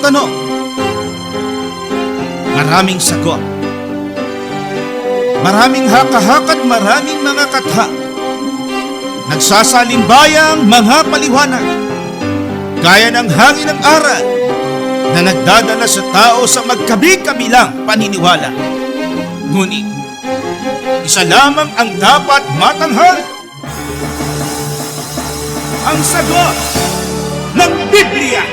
tanong, maraming sagot. Maraming haka-haka at maraming mga katha. Nagsasalimbayang mga paliwanag. Gaya ng hangin ng aral na nagdadala sa tao sa magkabi-kabilang paniniwala. Ngunit, isa lamang ang dapat matanghal. Ang sagot ng Biblia.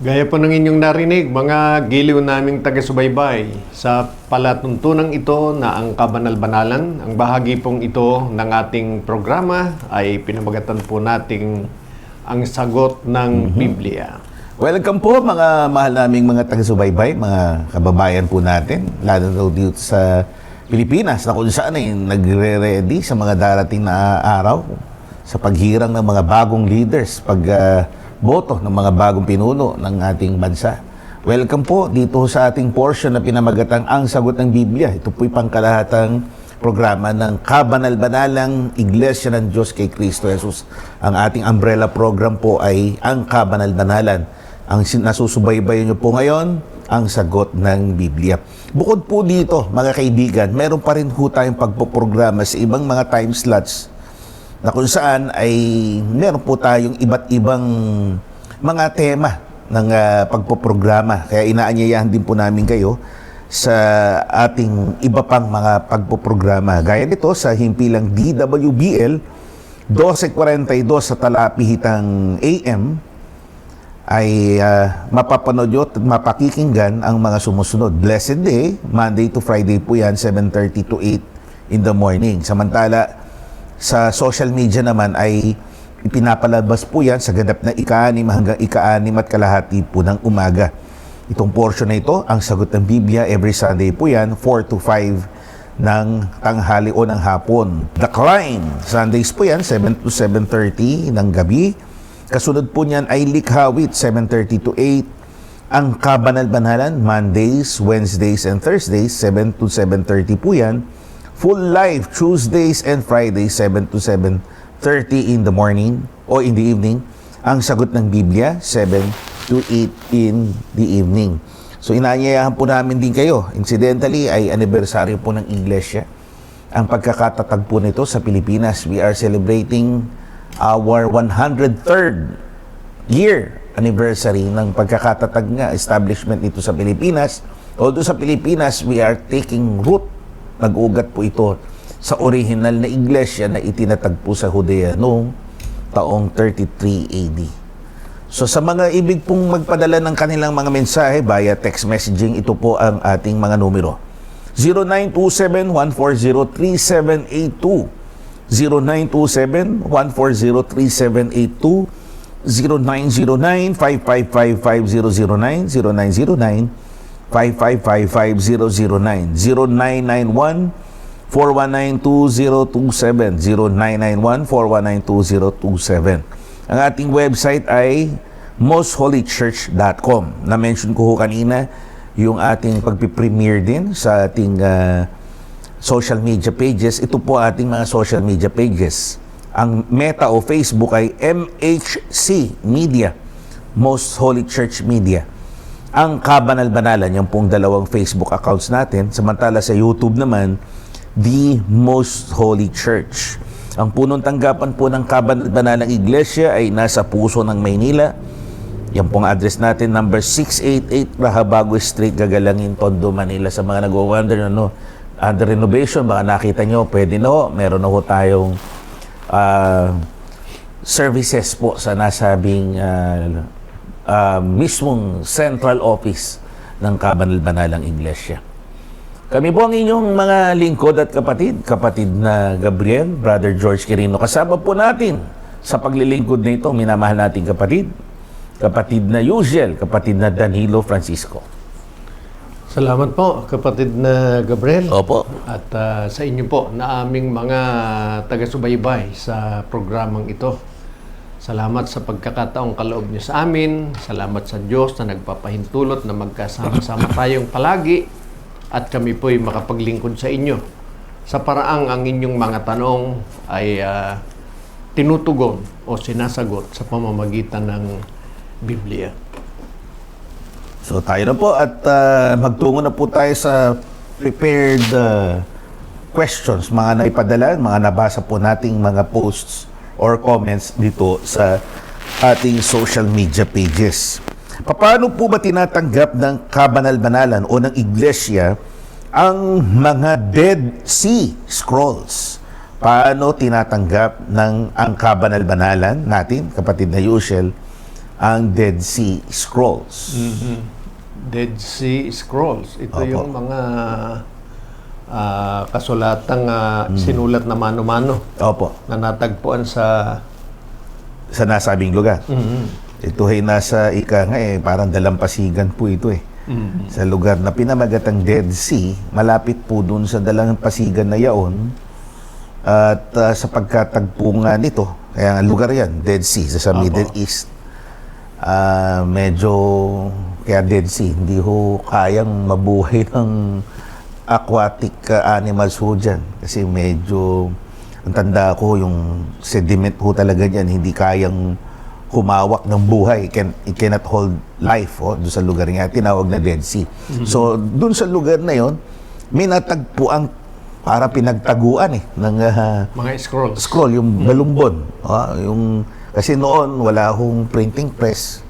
Gaya po ng inyong narinig, mga giliw naming taga-subaybay, sa palatuntunang ito na ang kabanal-banalan, ang bahagi pong ito ng ating programa ay pinamagatan po nating ang sagot ng Biblia. Welcome po mga mahal naming mga taga-subaybay, mga kababayan po natin, lalo na dito sa Pilipinas na kung saan ay nagre-ready sa mga darating na araw sa paghirang ng mga bagong leaders, boto ng mga bagong pinuno ng ating bansa. Welcome po dito sa ating portion na pinamagatang Ang Sagot ng Biblia. Ito po'y pangkalahatang programa ng Kabanal-Banalang Iglesia ng Diyos kay Kristo Jesus. Ang ating umbrella program po ay Ang Kabanal-Banalan. Ang nasusubaybayan nyo po ngayon, Ang Sagot ng Biblia. Bukod po dito, mga kaibigan, meron pa rin po tayong pagpoprograma sa ibang mga time slots na kung saan ay meron po tayong iba't ibang mga tema ng pagpoprograma. Kaya inaanyayahan din po namin kayo sa ating iba pang mga pagpoprograma. Gaya nito sa himpilang DWBL 12:42 sa Talapihitang AM ay mapapanood at mapakikinggan ang mga sumusunod. Blessed Day, Monday to Friday po yan, 7:30 to 8 in the morning. Samantala, sa social media naman ay ipinapalabas po yan sa ganap na ika-6 hanggang ika-6 at kalahati po ng umaga. Itong portion na ito, Ang Sagot ng Biblia, every Sunday po yan, 4 to 5 ng tanghali o ng hapon. The Climb, Sundays po yan, 7 to 7:30 ng gabi. Kasunod po niyan ay Likhawit, 7:30 to 8. Ang Kabanal-Banalan, Mondays, Wednesdays, and Thursdays, 7 to 7:30 po yan. Full Life, Tuesdays and Fridays, 7 to 7:30 in the morning o in the evening. Ang Sagot ng Biblia, 7 to 8 in the evening. So inaanyayahan po namin din kayo. Incidentally, ay anniversary po ng Iglesia. Ang pagkakatatag po nito sa Pilipinas, we are celebrating our 103rd year anniversary ng pagkakatatag nga, establishment nito sa Pilipinas. Although sa Pilipinas, we are taking root. Nag-ugat po ito sa original na iglesia na itinatag po sa Judea noong taong 33 AD. So sa mga ibig pong magpadala ng kanilang mga mensahe via text messaging, ito po ang ating mga numero. 0927-140-3782, 0927-140-3782, 0909-5555009, 0909-5555009, 0991-419-2027, 0991-419-2027. Ang ating website ay mostholychurch.com. Na-mention ko ho kanina yung ating pagpipremiere din sa ating social media pages. Ito po ating mga social media pages. Ang Meta o Facebook ay MHC Media, Most Holy Church Media. Ang Kabanal-Banalan, yung pong dalawang Facebook accounts natin. Samantala sa YouTube naman, The Most Holy Church. Ang punong tanggapan po ng Kabanal-Banalang Iglesia ay nasa puso ng Maynila. Yan pong address natin, number 688 Rahabago Street, Gagalangin, Tondo, Manila. Sa mga nag-wonder, under renovation, baka nakita nyo, pwede na ho. Meron na ho tayong services po sa nasabing mismong central office ng Kabanal-Banalang Iglesia. Kami po ang inyong mga lingkod at kapatid na Gabriel, Brother George Quirino. Kasama po natin sa paglilingkod na ito, minamahal nating kapatid na Yuziel, kapatid na Danilo Francisco. Salamat po, kapatid na Gabriel. Opo. At sa inyo po na aming mga taga-subaybay sa programang ito. Salamat sa pagkakataong kaloob niyo sa amin. Salamat sa Diyos na nagpapahintulot na magkasama-sama tayong palagi at kami po'y makapaglingkod sa inyo sa paraang ang inyong mga tanong ay tinutugon o sinasagot sa pamamagitan ng Biblia. So tayo na po at magtungo na po tayo sa prepared questions, mga naipadala, mga nabasa po nating mga posts or comments dito sa ating social media pages. Paano po ba tinatanggap ng kabanal-banalan o ng iglesia ang mga Dead Sea Scrolls? Paano tinatanggap ng ang kabanal-banalan natin, kapatid na Yushel, ang Dead Sea Scrolls? Dead Sea Scrolls. Ito Opo. yung mga kasulatang sinulat na mano-mano Opo, na natagpuan sa sa nasabing lugar. Ito ay nasa parang dalampasigan po ito eh. Sa lugar na pinamagatang Dead Sea, malapit po dun sa dalampasigan na yaon. At sa pagkatagpo nga nito, kaya nga lugar yan, Dead Sea, sa Middle East. Medyo, kaya Dead Sea, hindi ho kayang mabuhay ng aquatic animals ho dyan. Kasi medyo, ang tanda ko, yung sediment ho talaga dyan, hindi kayang humawak ng buhay. It cannot hold life doon sa lugar nga, tinawag na Dead Sea. So, doon sa lugar na yon, may natagpuan para pinagtaguan ng mga scrolls. scroll, yung balumbon. Kasi noon, wala hong printing press.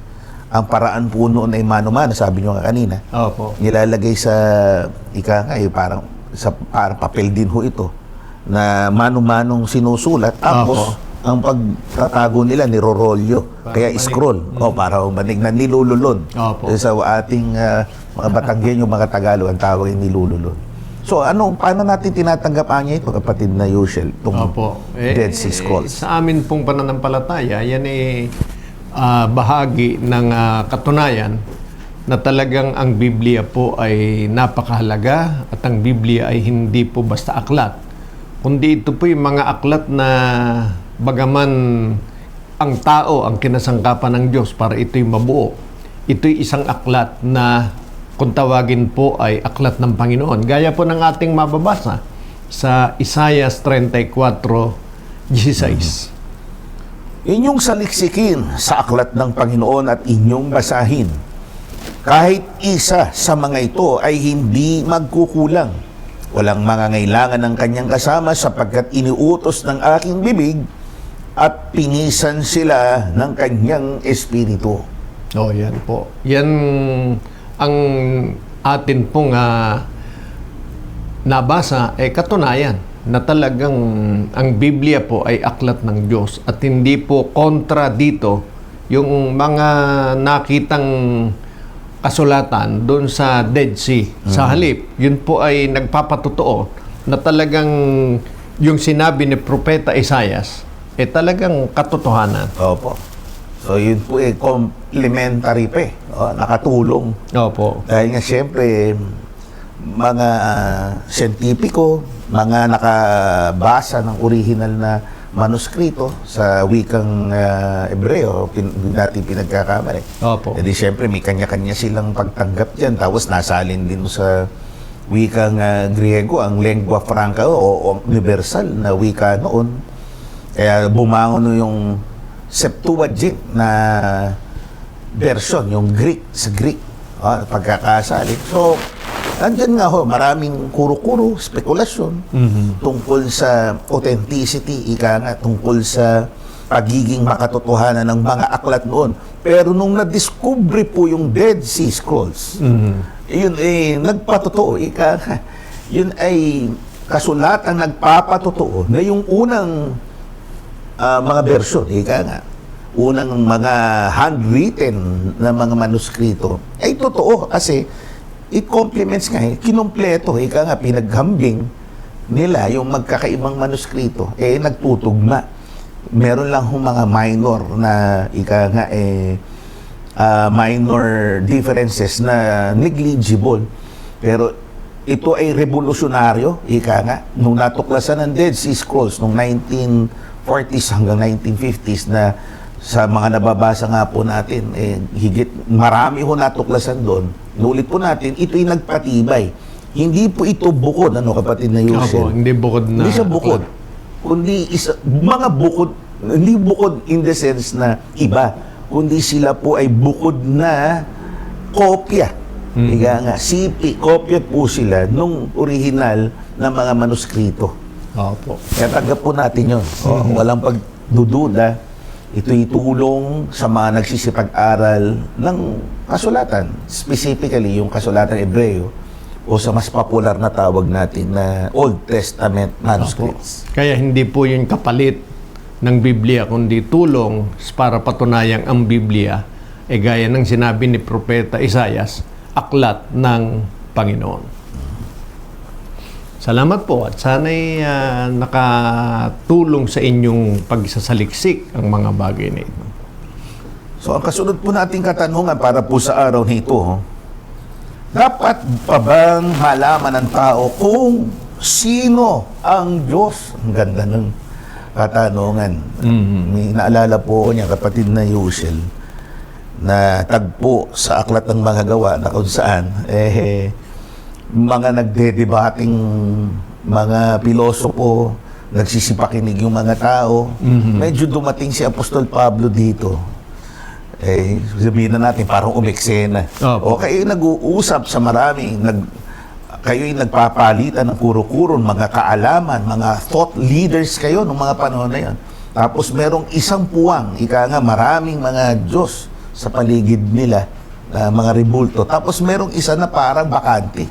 Ang paraan po noon ay mano-mano, sabi nyo nga kanina. Opo. Nilalagay sa, parang papel din ho ito, na mano-manong sinusulat. Tapos, ang pagtatago nila, nirorolyo. Kaya scroll. Para umanig na nilululod. Opo. Sa ating mga Batanggenyo, mga Tagalog, ang tawag ay nilululod. So, paano natin tinatanggap niya ito, kapatid na Yushel, itong Dead Sea Scrolls? Sa amin pong pananampalataya, yan bahagi ng katunayan na talagang ang Biblia po ay napakahalaga at ang Biblia ay hindi po basta aklat. Kundi ito po yung mga aklat na bagaman ang tao ang kinasangkapan ng Diyos para ito'y mabuo. Ito'y isang aklat na kung tawagin po ay aklat ng Panginoon. Gaya po ng ating mababasa sa Isaiah 34:16. Inyong saliksikin sa aklat ng Panginoon at inyong basahin. Kahit isa sa mga ito ay hindi magkukulang. Walang mangangailangan ng kanyang kasama sapagkat iniutos ng aking bibig at pinisan sila ng kanyang espiritu. Yan po. Yan ang atin pong nabasa ay katunayan na talagang ang Biblia po ay aklat ng Diyos at hindi po kontra dito yung mga nakitang kasulatan doon sa Dead Sea. Sa halip, yun po ay nagpapatotoo na talagang yung sinabi ni Propeta Isaias ay talagang katotohanan. Opo. So, yun po complementary pa nakatulong. Opo. Dahil nga siyempre, mga siyentipiko, mga nakabasa ng original na manuskrito sa wikang Hebreo, natin pinagkakamali. Opo. Jadi siyempre, may kanya-kanya silang pagtanggap dyan. Tapos nasalin din sa wikang Griego, ang lingua franca o universal na wika noon. Kaya bumangon yung Septuagint na version, yung Greek sa Greek, pagkakasalin. So, andyan nga maraming kuro-kuro, spekulasyon tungkol sa authenticity, tungkol sa pagiging makatotohanan ng mga aklat noon. Pero nung na-discover po yung Dead Sea Scrolls, yun nagpatotoo, yun ay kasulatang nagpapatotoo na yung unang mga bersyon, unang mga handwritten na mga manuskrito, ay totoo kasi it complements kinumpleto, pinaghambing nila yung magkakaibang manuskrito, nagtutugma. Meron lang mga minor na minor differences na negligible. Pero ito ay revolusyonaryo, nung natuklasan ng Dead Sea Scrolls noong 1940s hanggang 1950s na sa mga nababasa nga po natin, higit marami ho natuklasan doon. Nulit po natin, ito'y nagpatibay Hindi po ito bukod, kapatid na Yusel? Opo, hindi bukod na Hindi siya bukod. Kundi mga bukod, hindi bukod in the sense na iba, kundi sila po ay bukod na kopya. Higa nga, sipi, kopya po sila nung original na mga manuskrito. Opo. Kaya tanggap po natin yun. Walang pagdududa. Ito'y tulong sa mga nagsisipag-aral ng kasulatan. Specifically, yung kasulatan Hebreo o sa mas popular na tawag natin na Old Testament manuscripts. Kaya hindi po yun kapalit ng Biblia, kundi tulong para patunayang ang Biblia ay gaya ng sinabi ni Propeta Isaias, aklat ng Panginoon. Salamat po at sana'y nakatulong sa inyong pagsasaliksik ang mga bagay na ito. So, ang kasunod po nating katanungan para po sa araw nito, dapat pa bang malaman ng tao kung sino ang Diyos? Ang ganda ng katanungan. May naalala po ko niya, kapatid na Yusel, na tagpo sa Aklat ng Mga Gawa na kung saan, mga nagdedebating mga pilosopo, nagsisipakinig yung mga tao. Medyo dumating si Apostol Pablo dito. Sabihin na natin, parang umeksena. O kayo nag-uusap sa marami, kayo'y nagpapalitan ng kuro-kuron, mga kaalaman, mga thought leaders kayo ng mga panahon na yan. Tapos merong isang puwang, ika nga maraming mga Diyos sa paligid nila, mga rebulto. Tapos merong isa na parang bakante.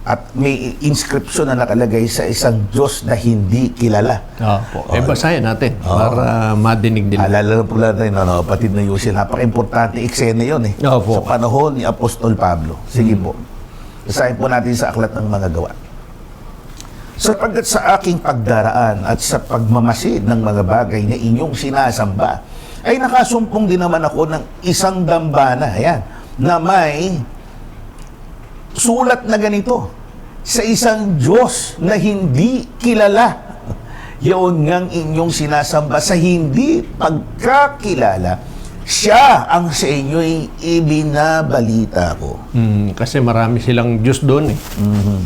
At may inscription na nakalagay sa isang Diyos na hindi kilala. Opo. Basahin natin para madinig nila. Alala po natin, kapatid na Yusel, napaka-importante eksena yun Opo. sa panahon ni Apostol Pablo. Sige po. Basahin po natin sa Aklat ng Mga Gawa. Sapagkat sa aking pagdaraan at sa pagmamasid ng mga bagay na inyong sinasamba, ay nakasumpong din naman ako ng isang dambana, na may sulat na ganito, sa isang Diyos na hindi kilala. Yun ngang inyong sinasamba sa hindi pagkakilala, siya ang sa inyo'y ibinabalita ko. Kasi marami silang Diyos doon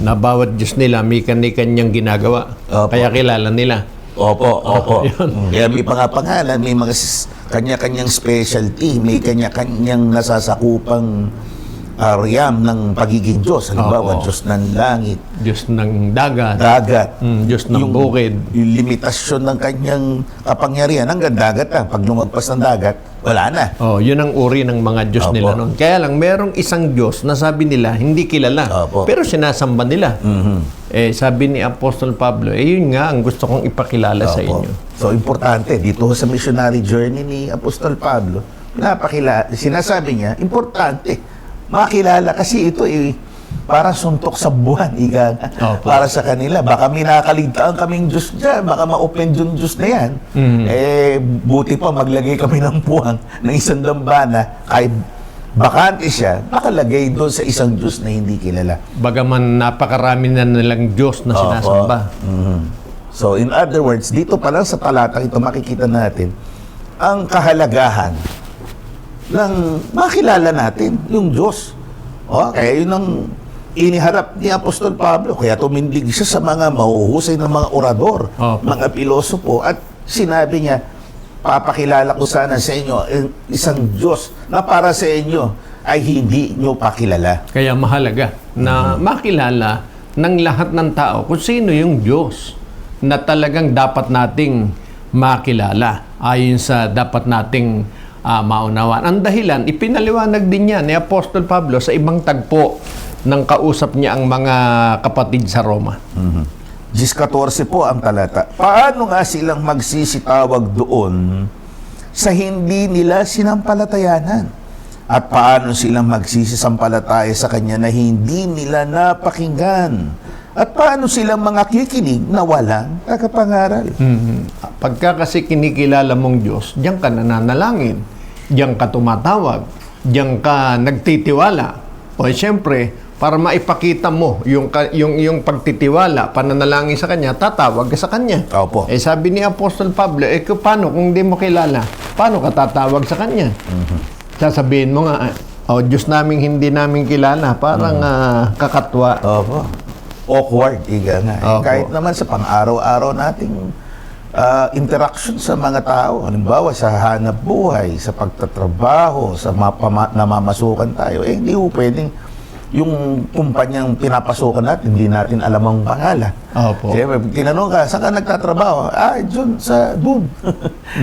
na bawat Diyos nila may kanya-kanyang ginagawa. Opo. Kaya kilala nila. Opo. Kaya may pangapangalan, may mga kanya-kanyang specialty, may kanya-kanyang nasasakupang aream ng pagiging Diyos. Halimbawa, Diyos ng langit, Diyos ng dagat. Diyos ng bukid. Yung limitasyon ng kanyang kapangyarihan, hanggang dagat lang. Pag lumagpas ng dagat, wala na. Yun ang uri ng mga Diyos nila noon. Kaya lang, merong isang Diyos na sabi nila, hindi kilala. Pero sinasamba nila. Sabi ni Apostol Pablo, yun nga ang gusto kong ipakilala sa inyo. So, importante. Dito sa missionary journey ni Apostol Pablo, sinasabi niya, importante makilala kasi ito para suntok sa buwan, para sa kanila. Baka may nakakaligtaan kaming Diyos dyan, baka ma-open yung Diyos na yan. Buti pa maglagay kami ng puwang ng isang dambana, kahit bakante siya, makalagay doon sa isang Diyos na hindi kilala. Bagaman napakarami na nilang Diyos na sinasamba. So, in other words, dito pa lang sa talatang ito, makikita natin ang kahalagahan ng makilala natin yung Diyos. Kaya yun ang iniharap ni Apostol Pablo. Kaya tumindig siya sa mga mahuhusay ng mga orador, mga pilosopo, at sinabi niya, papakilala ko sana sa inyo isang Diyos na para sa inyo ay hindi nyo pakilala. Kaya mahalaga na makilala ng lahat ng tao kung sino yung Diyos na talagang dapat nating makilala ayon sa dapat nating maunawaan. Ang dahilan, ipinaliwanag din niya ni Apostol Pablo sa ibang tagpo nang kausap niya ang mga kapatid sa Roma. 10:14 po ang talata. Paano nga silang magsisitawag doon sa hindi nila sinampalatayanan? At paano silang magsisisampalataya sa Kanya na hindi nila napakinggan? At paano silang mga kikinig na walang tagapangaral? Pagka kasi kinikilala mong Diyos, diyan ka nananalangin, diyan ka tumatawag, diyan ka nagtitiwala. O siyempre, para maipakita mo yung pagtitiwala, pananalangin sa Kanya, tatawag ka sa Kanya. Opo. Sabi ni Apostol Pablo, paano kung hindi mo kilala? Paano ka tatawag sa Kanya? Sasabihin mo nga, O Diyos naming hindi namin kilala, parang kakatwa. Opo. Awkward, ika nga. Opo. Kahit naman sa pang-araw-araw nating interaction sa mga tao, halimbawa sa hanap buhay, sa pagtatrabaho, sa namamasukan tayo, hindi po pwedeng yung kumpanyang pinapasukan natin, hindi natin alam ang pangalan. Opo. Siyempre, pag tinanong ka, saan ka nagtatrabaho? Doon.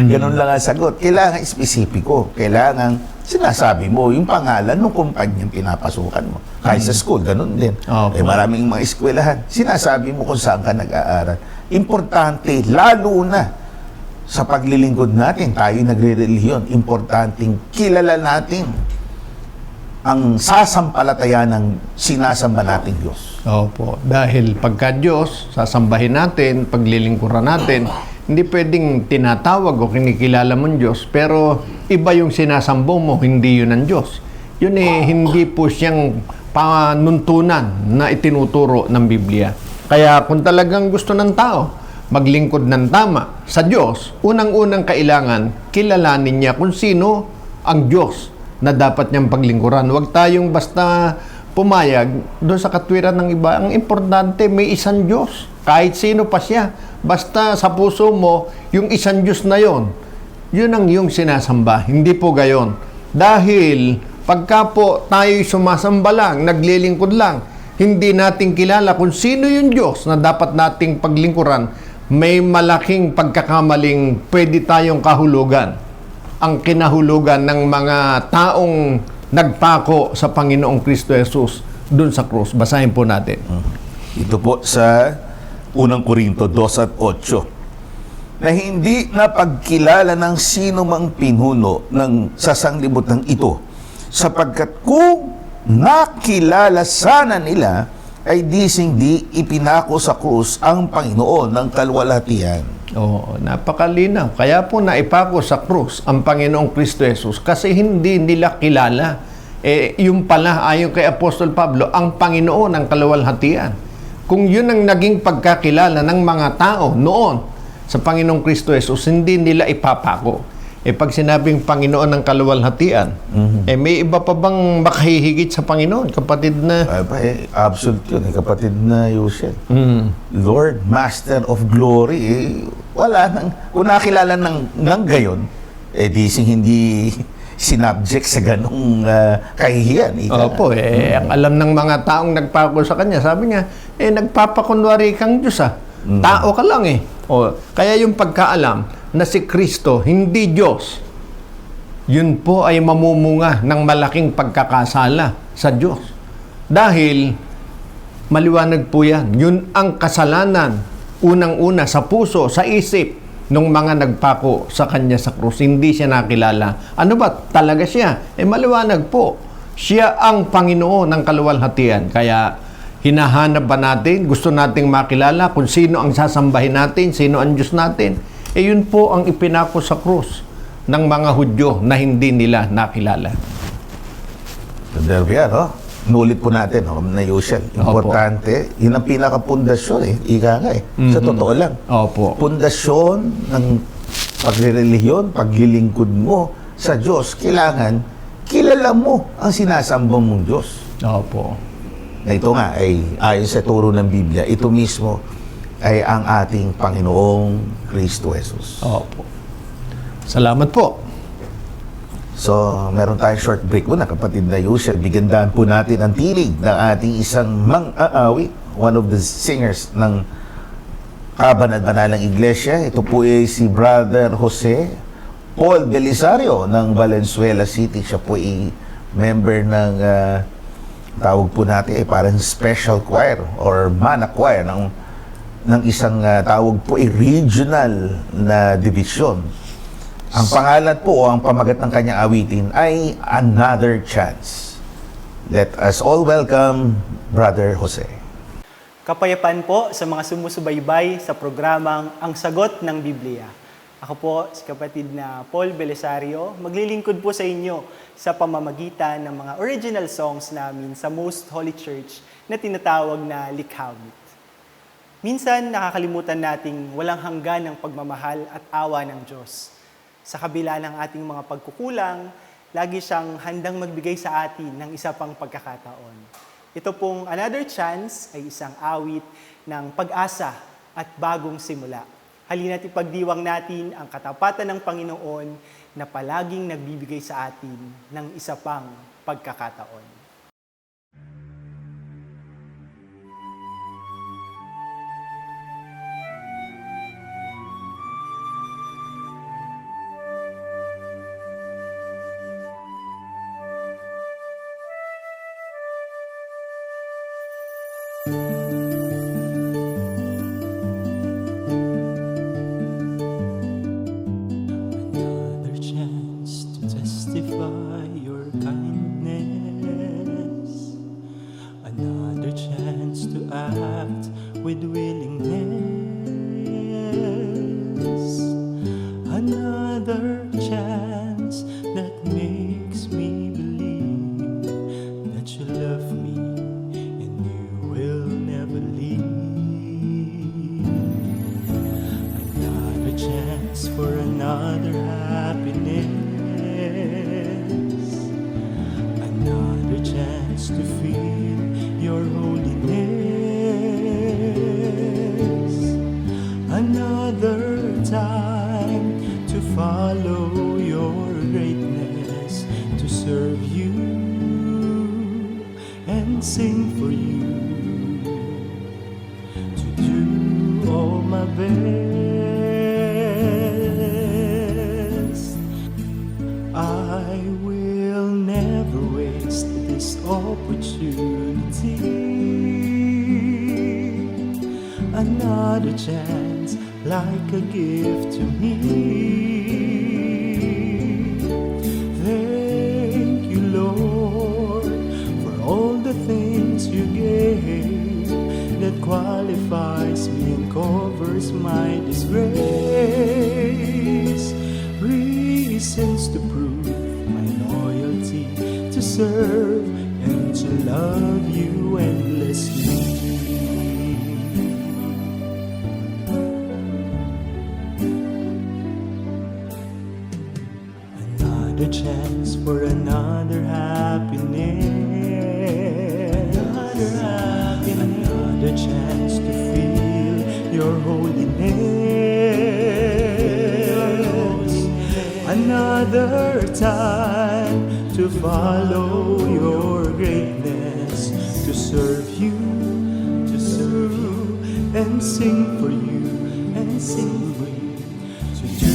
Ganun lang ang sagot. Kailangan espesipiko. Kailangan sinasabi mo yung pangalan ng kumpanyang pinapasukan mo. Kahit sa school, ganun din. Opo. Maraming mga eskwelahan. Sinasabi mo kung saan ka nag-aaral. Importante, lalo na sa paglilingkod natin, tayo nagre-relihiyon, importanteng kilala natin ang sasampalataya ng sinasamba nating Diyos. Opo. Dahil pagka Diyos, sasambahin natin, paglilingkuran natin, hindi pwedeng tinatawag o kinikilala mong Diyos, pero iba yung sinasambong mo, hindi yun ang Diyos. Yun hindi po siyang panuntunan na itinuturo ng Biblia. Kaya kung talagang gusto ng tao maglingkod ng tama sa Diyos, unang-unang kailangan, kilalanin niya kung sino ang Diyos na dapat niyang paglingkuran. Huwag tayong basta pumayag doon sa katwiran ng iba. Ang importante, may isang Diyos. Kahit sino pa siya. Basta sa puso mo, yung isang Diyos na yon, yun ang iyong sinasamba. Hindi po gayon. Dahil pagka po tayo'y sumasamba lang, naglilingkod lang, hindi natin kilala kung sino yung Diyos na dapat nating paglingkuran, may malaking pagkakamaling pwede tayong kahulugan. Ang kinahulugan ng mga taong nagpako sa Panginoong Kristo Jesus dun sa krus. Basahin po natin. Ito po sa 1 Korinto 2:8, na hindi napagkilala ng sino mang pinuno ng sasanglibutan ito, sapagkat kung nakilala sana nila, ay di ipinako sa krus ang Panginoon ng kalwalhatian. Oo, napakalinaw. Kaya po naipako sa krus ang Panginoong Kristo Jesus kasi hindi nila kilala. Yung pala, ayon kay Apostol Pablo, ang Panginoon ng kaluwalhatian. Kung yun ang naging pagkakilala ng mga tao noon sa Panginoong Kristo Jesus, hindi nila ipapako. Pag sinabing Panginoon ng kaluwalhatian, may iba pa bang makahihigit sa Panginoon, kapatid na? Absolute yun, kapatid na Yusel. Lord, Master of Glory, wala nang, kung nakilala ng gayon, hindi sinubject sa ganong kahihiyan. Opo, ang alam ng mga taong nagpako sa kanya, sabi niya, nagpapakunwari kang Diyos Tao ka lang kaya yung pagkaalam na si Kristo, hindi Diyos, yun po ay mamumunga ng malaking pagkakasala sa Diyos. Dahil, maliwanag po yan, yun ang kasalanan, unang-una sa puso, sa isip, nung mga nagpako sa kanya sa krus. Hindi siya nakilala. Ano ba? Talaga siya. Maliwanag po. Siya ang Panginoon ng kaluwalhatian. Kaya, hinahanap ba natin? Gusto nating makilala kung sino ang sasambahin natin, sino ang Diyos natin? Yun po ang ipinako sa krus ng mga Hudyo na hindi nila nakilala. Derbiar, nulit po natin, na Yusel. Importante, yun ang pinaka-pundasyon, ika nga sa totoo lang. Opo. Pundasyon ng paglirelihiyon, paglilingkod mo sa Diyos, kailangan kilala mo ang sinasambang mong Diyos. Opo. Na ito nga ay ayon sa turo ng Biblia, ito mismo ay ang ating Panginoong Kristo Jesus. Opo. Salamat po. So, meron tayong short break muna, kapatid na Yusel. Bigandaan po natin ang tinig ng ating isang mang-aawit, one of the singers ng Kabanal-Banalang Iglesia. Ito po ay si Brother Jose Paul Belisario ng Valenzuela City. Siya po ay member ng tawag po natin parang special choir or mana choir ng isang tawag po ay regional na division. Ang pangalan po o ang pamagat ng kanyang awitin ay Another Chance. Let us all welcome Brother Jose. Kapayapaan po sa mga sumusubaybay sa programang Ang Sagot ng Biblia. Ako po si kapatid na Paul Belisario, maglilingkod po sa inyo sa pamamagitan ng mga original songs namin sa Most Holy Church na tinatawag na Likhawit. Minsan nakakalimutan nating walang hanggan ng pagmamahal at awa ng Diyos. Sa kabila ng ating mga pagkukulang, lagi siyang handang magbigay sa atin ng isa pang pagkakataon. Ito pong Another Chance ay isang awit ng pag-asa at bagong simula. Halina't ipagdiwang natin ang katapatan ng Panginoon na palaging nagbibigay sa atin ng isa pang pagkakataon. Another chance to testify your kindness. Another chance to act with willingness. Another chance that makes me believe that you love me and you will never leave. Another chance for another happiness. Another chance to feel your holiness. Another time to follow your greatness, to serve you and sing for you, to do all my best. I will never waste this opportunity. Another chance like a gift to me. Thank you, Lord, for all the things you gave that qualifies me and covers my disgrace. Reasons to prove my loyalty, to serve and to love you endlessly. Another chance for another happiness. Another chance to feel your holiness. Another time to follow your greatness, to serve you and sing for you, and sing for you, to do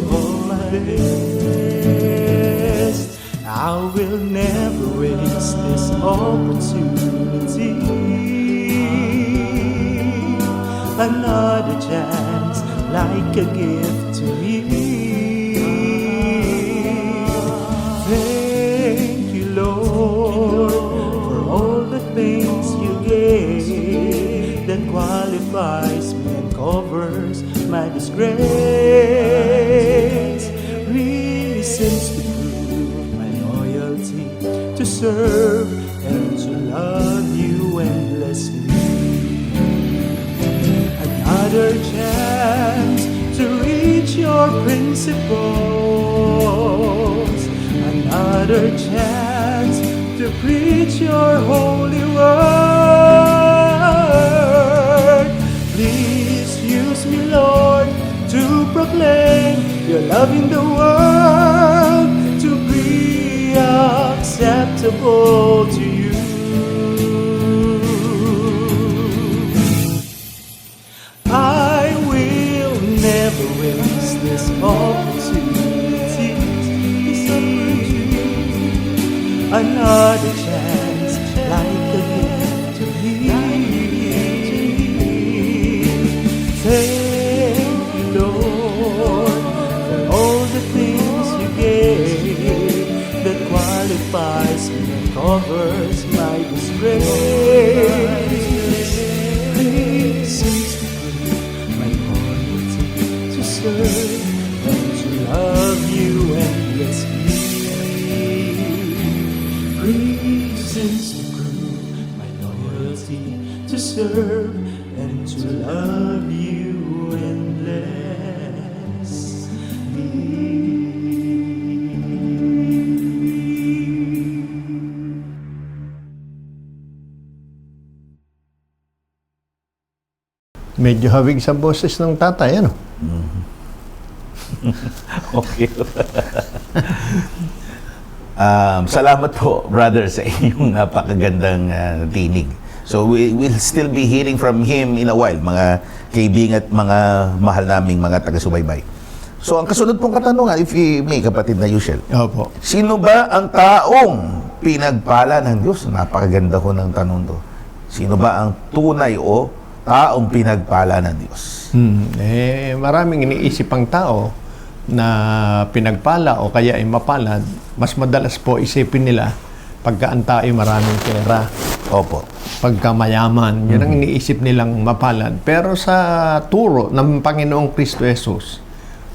all my best. I will never waste this opportunity. Another chance like a gift to me. Thank you, Lord, for all the things you gave that qualifies me and covers my disgrace. Reasons to prove my loyalty, to serve and to love you endlessly. Another chance to reach your principles. Another chance to preach your holy word. Please use me, Lord, to proclaim your love in the world, to be acceptable to you. I will never waste this opportunity. Another chance like a gift to me. Thank you, Lord, for all the things you gave that qualifies me and covers my disgrace. Reasons to prove my loyalty, to serve and to love you endlessly. Reasons to prove my loyalty, to serve and to love you endlessly. Medyo hawig sa boses ng tatay, ano? Okay. Salamat po, brother, sa inyong napakagandang tinig. So we will still be hearing from him in a while, mga kaibigan at mga mahal naming mga taga-subaybay. So ang kasunod pong katanungan, if you may, kapatid na Yushel, Opo. sino ba ang taong pinagpala ng Diyos? Napakaganda ko ng tanong to. Sino ba ang tunay o taong pinagpala ng Diyos? Maraming iniisip ang tao na pinagpala o kaya ay mapalad. Mas madalas po isipin nila pagka ang tao ay maraming pera, Opo. pagka mayaman, yun ang iniisip nilang mapalad. Pero sa turo ng Panginoong Kristo Jesus,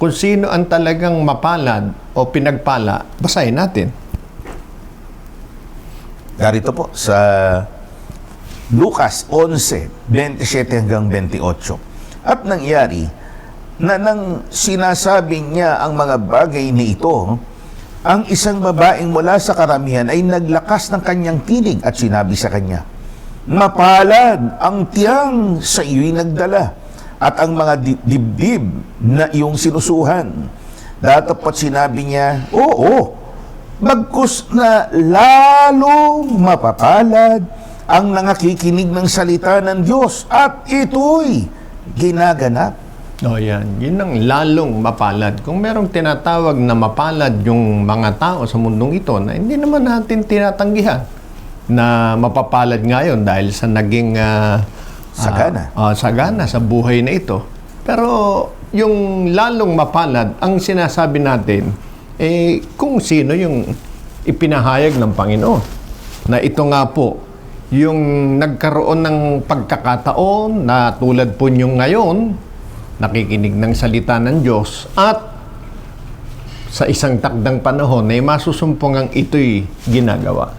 kung sino ang talagang mapalad o pinagpala, basahin natin. Darito po sa Lucas 11, 27 hanggang 28. At nangyari na nang sinasabi niya ang mga bagay ni ito, ang isang babaeng mula sa karamihan ay naglakas ng kanyang tinig at sinabi sa kanya, "Mapalad ang tiyang sa iyo'y nagdala at ang mga dibdib na iyong sinusuhan." Datapot sinabi niya, "Oo, bagkus na lalong mapapalad ang nangakikinig ng salita ng Diyos at ito'y ginaganap." O yan, yun ang lalong mapalad. Kung merong tinatawag na mapalad yung mga tao sa mundong ito, na hindi naman natin tinatanggihan na mapapalad ngayon dahil sa naging sagana sa buhay na ito. Pero yung lalong mapalad, ang sinasabi natin, kung sino yung ipinahayag ng Panginoon. Na ito nga po, yung nagkaroon ng pagkakataon na tulad po nyo ngayon, nakikinig ng salita ng Diyos at sa isang takdang panahon ay masusumpungang ito'y ginagawa.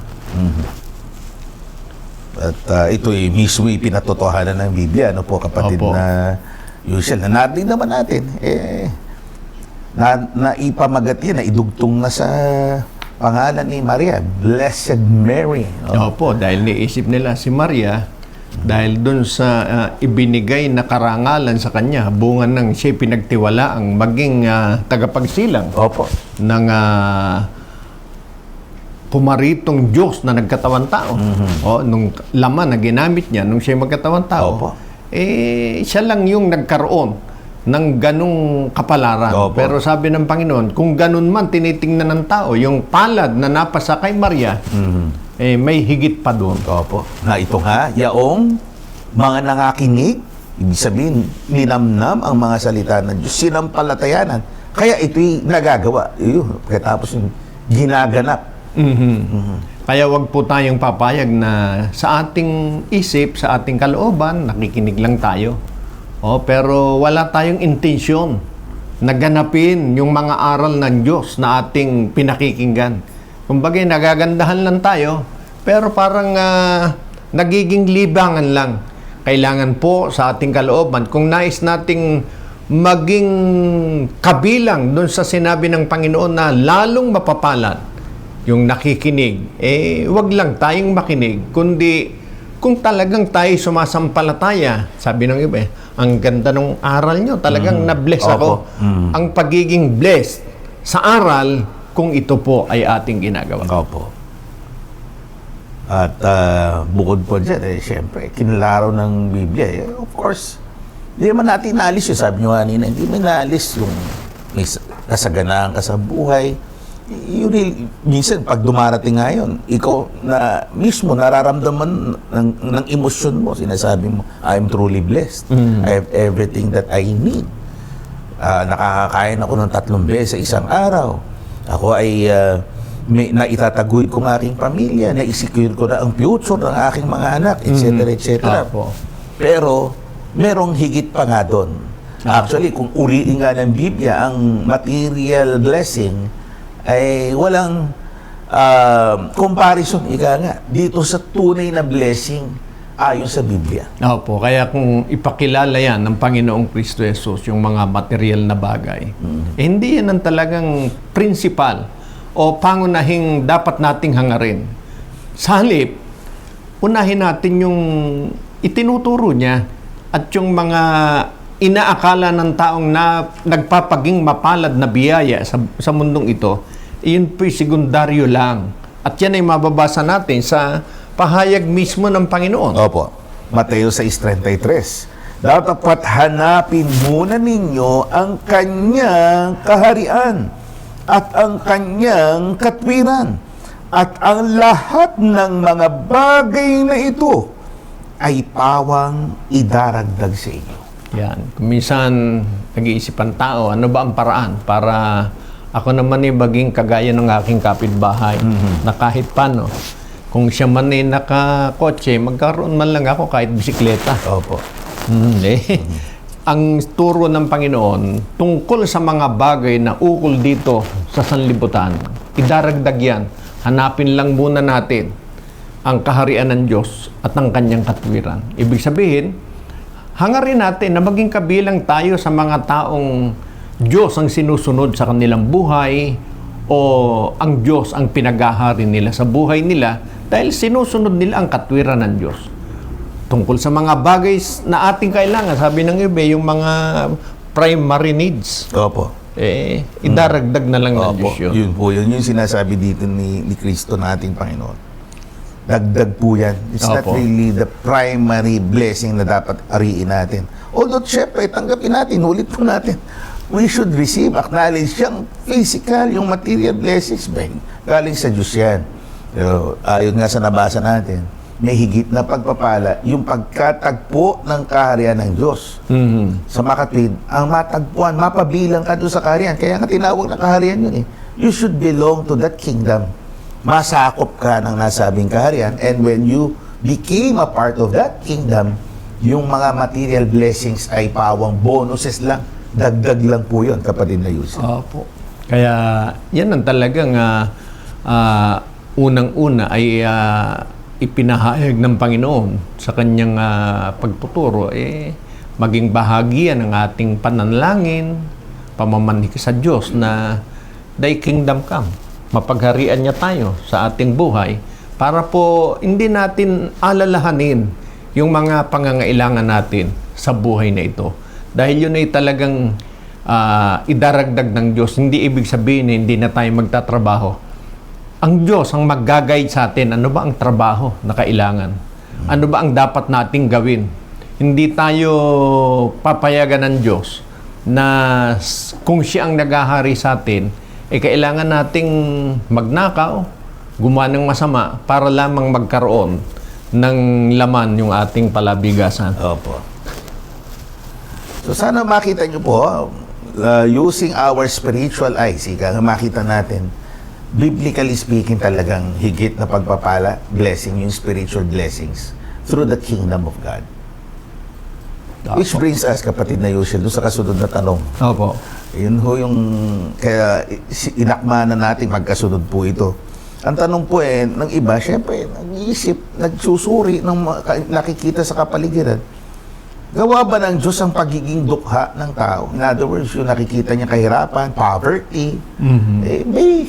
At ito'y mismo'y pinatotohanan ng Biblia, ano po, kapatid Opo. na Yushel, na narinig naman natin, naipamagat yan, na idugtong na sa pangalan ni Maria, Blessed Mary. Opo, dahil niisip nila si Maria, dahil dun sa ibinigay na karangalan sa kanya, bunga ng siya pinagtiwala ang maging tagapagsilang Opo. ng pumaritong Diyos na nagkatawan tao. O, nung laman na ginamit niya, nung siya magkatawan tao, Opo. siya lang yung nagkaroon ng ganong kapalaran. Opo. Pero sabi ng Panginoon, kung ganon man tinitingnan ng tao, yung palad na napasa kay Maria, may higit pa doon. Opo. Na ito nga, yaong mga nangakinig, ibig sabihin, ninamnam ang mga salita ng Diyos, sinampalatayanan. Kaya ito'y nagagawa. Pagkatapos yung ginaganap. Kaya wag po tayong papayag na sa ating isip, sa ating kalooban, nakikinig lang tayo. Pero wala tayong intensyon na ganapin yung mga aral ng Diyos na ating pinakikinggan. Kumbaga, nagagandahan lang tayo, pero parang nagiging libangan lang. Kailangan po sa ating kalooban, kung nais nating maging kabilang doon sa sinabi ng Panginoon na lalong mapapalad yung nakikinig, wag lang tayong makinig, kundi kung talagang tayo sumasampalataya, sabi ng iba, ang ganda ng aral nyo, talagang na-bless ako. Ang pagiging blessed sa aral, kung ito po ay ating ginagawa. Opo. At bukod po dyan, siyempre, kinalaraw ng Biblia. Of course, hindi naman natin naalis yun. Sabi nyo kanina, hindi naman naalis yung may kasaganaan ka sa buhay. Minsan, pag dumarating ngayon, ikaw na mismo nararamdaman ng emosyon mo, sinasabi mo, I'm truly blessed. I have everything that I need. Nakakakain ako ng 3 beses sa isang araw. Ako ay naitataguyod ko ng aking pamilya, na-secure ko na ang future ng aking mga anak, etc. etc. Pero, merong higit pa nga doon. Actually, kung uriin nga ng Biblia, ang material blessing ay walang comparison, ika nga, dito sa tunay na blessing ayon sa Biblia. Opo, kaya kung ipakilala yan ng Panginoong Kristo Jesus, yung mga material na bagay, hindi yan ang talagang principal o pangunahing dapat nating hangarin. Sa halip, unahin natin yung itinuturo niya at yung mga inaakala ng taong na nagpapaging mapalad na biyaya sa mundong ito, yun po'y sekundaryo lang. At yan ay mababasa natin sa pahayag mismo ng Panginoon. Opo. Mateo 6:33. Dapat hanapin muna ninyo ang kanyang kaharian at ang kanyang katwiran. At ang lahat ng mga bagay na ito ay pawang idaragdag sa inyo. Yan. Kung minsan nag-iisip ang tao, ano ba ang paraan para ako naman ay maging kagaya ng aking kapitbahay na kahit paano, kung siya man ay nakakotse, magkaroon man lang ako kahit bisikleta. Opo. Ang turo ng Panginoon tungkol sa mga bagay na ukol dito sa sanlibutan, idaragdag yan. Hanapin lang muna natin ang kaharian ng Diyos at ang kanyang katwiran. Ibig sabihin, hangarin natin na maging kabilang tayo sa mga taong Diyos ang sinusunod sa kanilang buhay o ang Diyos ang pinagahari nila sa buhay nila dahil sinusunod nila ang katwiran ng Diyos. Tungkol sa mga bagay na ating kailangan, sabi ng iba, yung mga primary needs, Opo. idaragdag na lang ng Diyos yun. Yun po, yun yung sinasabi dito ni Kristo na ating Panginoon. Dagdag po yan. It's not Opo. really the primary blessing na dapat ariin natin. Although, syempre, tanggapin natin, ulit po natin. We should receive, acknowledge yung physical, yung material blessings, galing sa Diyos yan. Pero, ayon nga sa nabasa natin, may higit na pagpapala yung pagkatagpo ng kaharian ng Diyos. Sa makatwid, ang matagpuan, mapabilang ka doon sa kaharian. Kaya nga tinawag na kaharian yun eh. You should belong to that kingdom. Masakop ka ng nasabing kaharian, and when you became a part of that kingdom, yung mga material blessings ay pawang bonuses lang. Dagdag lang po yun, kapatid na Yusuf. Opo. Kaya yan ang talagang unang-una ay ipinahayag ng Panginoon sa kanyang pagtuturo, maging bahagi yan ng ating pananalangin, pamamanhik sa Diyos na Thy kingdom come. Mapagharian niya tayo sa ating buhay para po hindi natin alalahanin yung mga pangangailangan natin sa buhay na ito. Dahil yun ay talagang idaragdag ng Diyos. Hindi ibig sabihin na hindi na tayo magtatrabaho. Ang Diyos ang mag-guide sa atin. Ano ba ang trabaho na kailangan? Ano ba ang dapat nating gawin? Hindi tayo papayagan ng Diyos na kung siya ang naghahari sa atin, kailangan nating magnakaw, gumawa ng masama para lamang magkaroon ng laman yung ating palabigasan. Opo. So sana makita nyo po, using our spiritual eyes, makita natin, biblically speaking talagang higit na pagpapala, blessing, yung spiritual blessings through the kingdom of God. Which brings us, kapatid na Yushel, doon sa kasunod na tanong. Opo. Yun ho yung, kaya inakmanan natin magkasunod po ito. Ang tanong po ng iba, syempre, nag-iisip, nagsusuri ng nakikita sa kapaligiran. Gawa ba ng Diyos ang pagiging dukha ng tao? In other words, yung nakikita niya kahirapan, poverty, may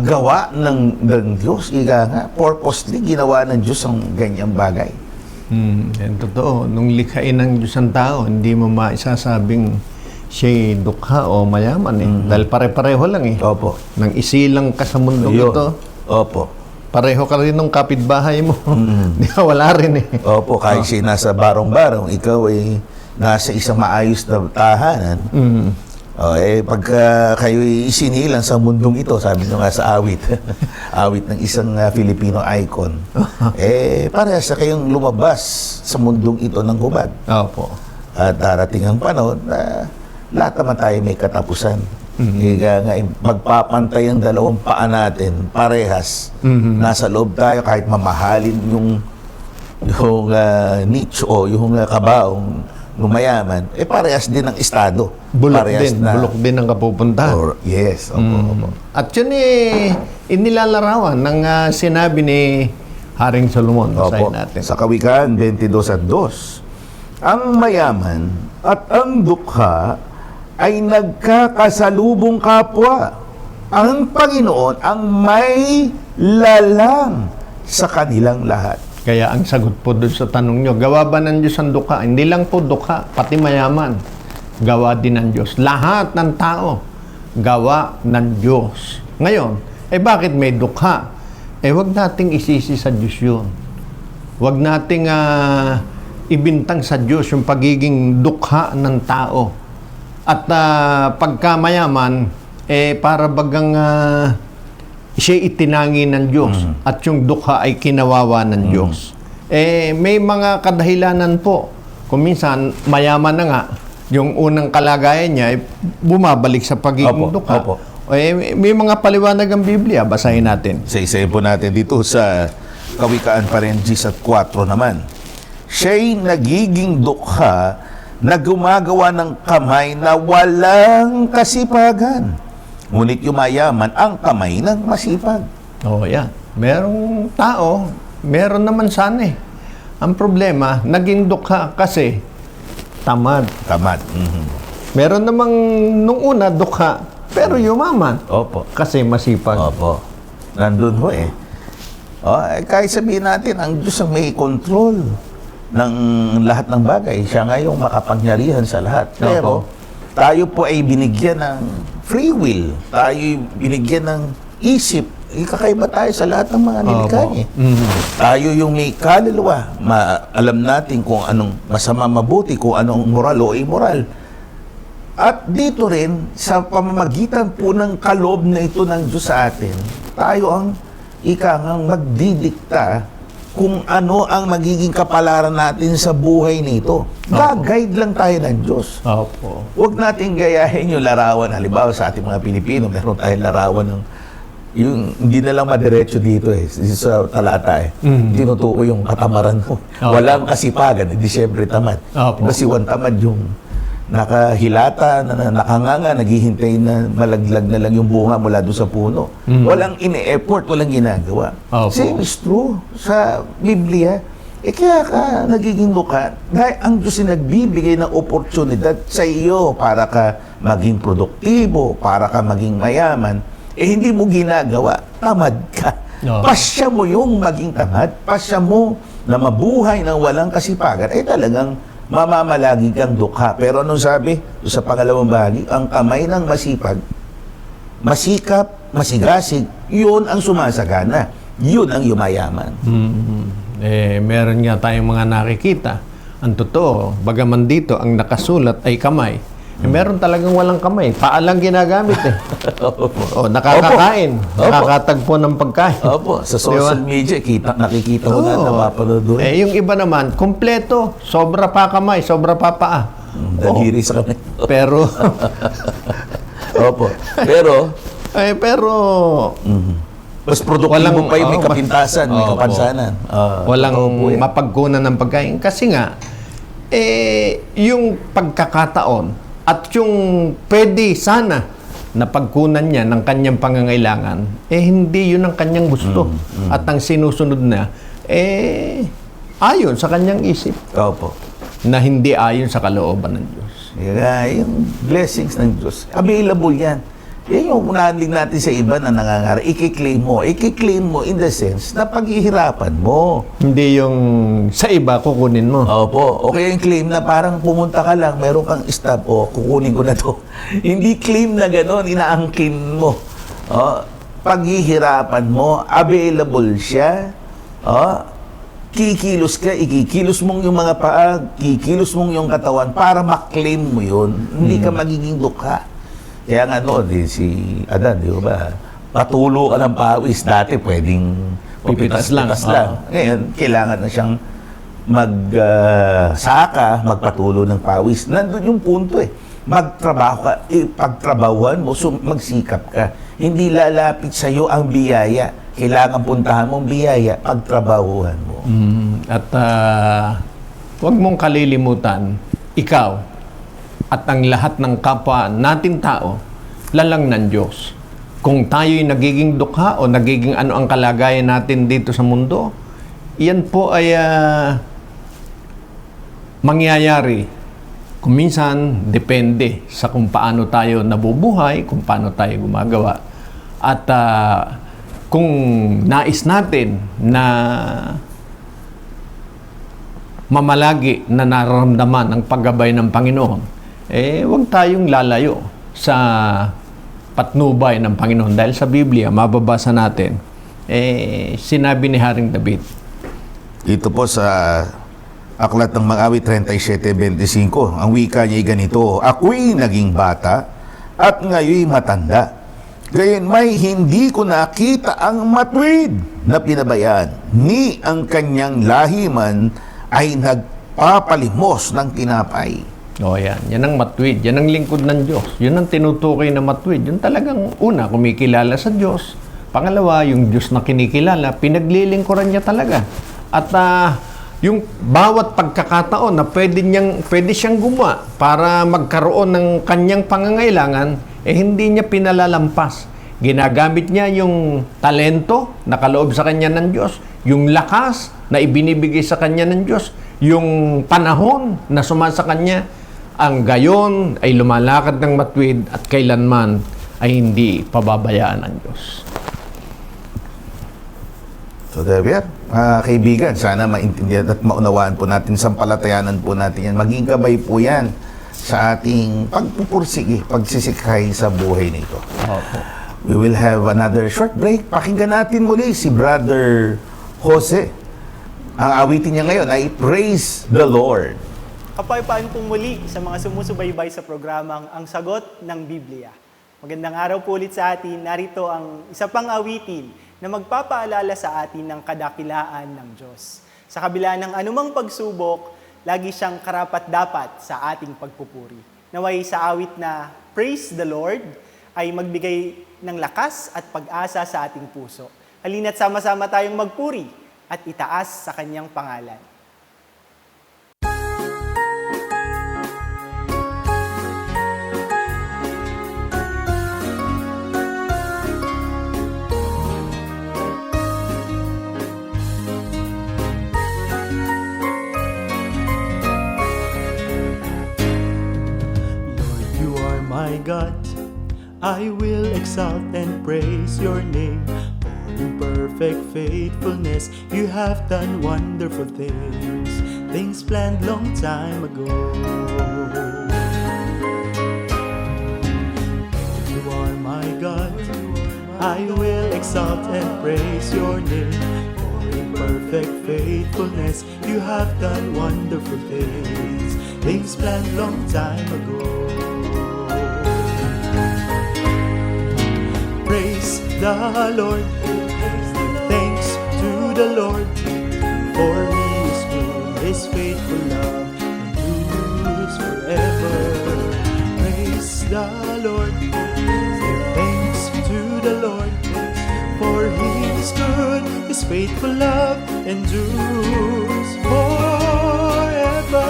gawa ng Diyos, purposely ginawa ng Diyos ang ganyang bagay. Yan totoo. Nung likhain ng Diyos ang tao, hindi mo maisasabing siya'y dukha o mayaman Dahil pare-pareho lang Opo. Nang isilang ka sa mundo ito, Opo. pareho ka rin ng kapitbahay mo. Di ba, wala rin Opo, kahit siya nasa barong-barong, ikaw ay nasa isang maayos na tahanan. Pagka kayo isinilang sa mundong ito, sabi nyo nga sa awit, awit ng isang Filipino icon, parehas na kayong lumabas sa mundong ito ng hubad. Opo. At darating ang panahon na lahat naman tayo may katapusan. Kaya nga, magpapantay ang dalawang paa natin, parehas. Nasa loob tayo kahit mamahalin yung niche o yung kabaong lumayaman, parehas din ang estado. Bulok parehas din. Bulok din ang kapupuntahan. Yes. Opo. At yun inilalarawan ng sinabi ni Haring Solomon. Opo. Basahin natin. Sa Kawikaan 22:2, ang mayaman at ang dukha ay nagkakasalubong kapwa. Ang Panginoon ang may lalang sa kanilang lahat. Kaya ang sagot po doon sa tanong nyo, gawa ba ng Diyos ang dukha? Hindi lang po dukha, pati mayaman. Gawa din ng Diyos. Lahat ng tao, gawa ng Diyos. Ngayon, bakit may dukha? Wag nating isisi sa Diyos yun. Wag nating ibintang sa Diyos yung pagiging dukha ng tao. At pagka mayaman, para bagang siya itinangi ng Diyos at yung dukha ay kinawawa ng Diyos. May mga kadahilanan po. Kung minsan, mayaman na nga, yung unang kalagayan niya, bumabalik sa pagiging dukha. Opo. May mga paliwanag ang Biblia. Basahin natin. Isa-isahin po natin dito sa Kawikaan pa rin, 4 naman. Siya'y nagiging dukha na gumagawa ng kamay na walang kasipagan. Ngunit yumayaman ang kamay ng masipag. Yan. Merong tao, meron naman sana eh. Ang problema, naging dukha kasi tamad. Tamad. Meron namang nung una dukha, pero yumaman. Opo. Kasi masipag. Opo. Nandun ho eh. Kahit sabihin natin, ang Diyos ang may control ng lahat ng bagay. Siya nga yung makapangyarihan sa lahat. Pero tayo po ay binigyan ng free will. Tayo ay binigyan ng isip. Kakaiba tayo sa lahat ng mga nilikha niya. Tayo yung may kaluluwa. Alam natin kung anong masama mabuti, kung anong moral o immoral. At dito rin, sa pamamagitan po ng kaloob na ito ng Diyos sa atin, tayo ang ikangang magdidikta kung ano ang magiging kapalaran natin sa buhay nito. Gag-guide lang tayo ng Diyos. Opo. Huwag natin gayahin yung larawan. Halimbawa sa ating mga Pilipino, meron tayong larawan ng yung hindi na lang madiretso dito sa talata tinutukoy yung katamaran mo. Walang kasipagan, di syempre tamad. Kasi tamad yung nakahilata, nakanganga, naghihintay na malaglag na lang yung bunga mula doon sa puno. Walang ine-effort, walang ginagawa. Same is true sa Biblia. Kaya ka nagiging dukha dahil ang Diyos ay nagbibigay ng oportunidad sa iyo para ka maging produktibo, para ka maging mayaman. Hindi mo ginagawa, tamad ka. Pasya mo yung maging tamad, pasya mo na mabuhay ng walang kasipagan, talagang mamamalagi kang dukha. Pero anong sabi? Sa pangalawang bahagi, ang kamay ng masipag, masikap, masigasig, yun ang sumasagana. Yun ang yumayaman. Meron nga tayong mga nakikita. Ang totoo, bagaman dito, ang nakasulat ay kamay. Meron talagang walang kamay. Paa lang ginagamit nakakakain. Nakakatagpo ng pagkain. Sa social media, nakikita mo na napapanood doon. Yung iba naman, kompleto. Sobra pa kamay, sobra pa paa. Daliri sa kamay. Pero, pero, mas produktibo pa yung may kapintasan, may kapansanan. Walang mapagkunan ng pagkain. Kasi nga, yung pagkakataon at yung pwede sana na pagkunan niya ng kanyang pangangailangan, hindi yun ang kanyang gusto. At ang sinusunod na, ayon sa kanyang isip. Na hindi ayon sa kalooban ng Diyos. Yung blessings ng Diyos, available yan. Yan yung unahin natin sa iba na nangangarap. I-claim mo in the sense na paghihirapan mo. Hindi yung sa iba kukunin mo. O kaya yung claim na parang pumunta ka lang, meron kang stop, kukunin ko na to. Hindi claim na gano'n, inaangkin mo. Paghihirapan mo, available siya. Kikilos ka, ikikilos mong yung mga paa, kikilos mong yung katawan para maklaim mo yun. Hindi ka magiging dukha. Kaya nga noon, si Adan, di ba? Patulo ka ng pawis. Dati pwedeng pipitas lang. Ngayon, kailangan na siyang magsaka, magpatulo ng pawis. Nandun yung punto Magtrabaho ka, pagtrabahuan mo, magsikap ka. Hindi lalapit sa'yo ang biyaya. Kailangan puntahan mo ang biyaya, pagtrabahuan mo. At huwag mong kalilimutan, ikaw, at ang lahat ng kapwa nating tao, lalang ng Diyos. Kung tayo'y nagiging dukha o nagiging ano ang kalagayan natin dito sa mundo, iyan po ay mangyayari. Kung minsan, depende sa kung paano tayo nabubuhay, kung paano tayo gumagawa. At kung nais natin na mamalagi na nararamdaman ang paggabay ng Panginoon, huwag tayong lalayo sa patnubay ng Panginoon. Dahil sa Biblia, mababasa natin, sinabi ni Haring David, Dito po sa Aklat ng Mag-awit 37:25, ang wika niya ay ganito, Ako'y naging bata at ngayon matanda. Gayon may hindi ko nakita ang matuwid na pinabayaan, ni ang kanyang lahiman ay nagpapalimos ng tinapay. yan. Yan ang matuwid. Yan ang lingkod ng Diyos. Yun ang tinutukoy na matuwid. Yung talagang una, kumikilala sa Diyos. Pangalawa, yung Diyos na kinikilala, pinaglilingkuran niya talaga. At yung bawat pagkakataon na pwede siyang gumawa para magkaroon ng kanyang pangangailangan, hindi niya pinalalampas. Ginagamit niya yung talento na kaloob sa kanya ng Diyos, yung lakas na ibinibigay sa kanya ng Diyos, yung panahon na sumasa kanya, ang gayon ay lumalakad ng matuwid at kailanman ay hindi pababayaan ng Diyos. So there we are. Kaibigan, sana maintindihan at maunawaan po natin, sampalatayanan po natin yan. Maging gabay po yan sa ating pagpupursige, pagsisikhay sa buhay nito. We will have another short break. Pakinggan natin muli si Brother Jose. Ang awitin niya ngayon ay Praise the Lord. Kapayapaan pong muli sa mga sumusubaybay sa programang Ang Sagot ng Biblia. Magandang araw po ulit sa atin. Narito ang isa pang awitin na magpapaalala sa atin ng kadakilaan ng Diyos. Sa kabila ng anumang pagsubok, lagi siyang karapat-dapat sa ating pagpupuri. Naway sa awit na Praise the Lord ay magbigay ng lakas at pag-asa sa ating puso. Halina't sama-sama tayong magpuri at itaas sa kanyang pangalan. My God, I will exalt and praise your name. For in perfect faithfulness you have done wonderful things, things planned long time ago. You are my God, I will exalt and praise your name. For in perfect faithfulness you have done wonderful things, things planned long time ago. Praise the Lord, give thanks to the Lord, for He is good, His faithful love endures forever. Praise the Lord, give thanks to the Lord, for He is good, His faithful love endures forever.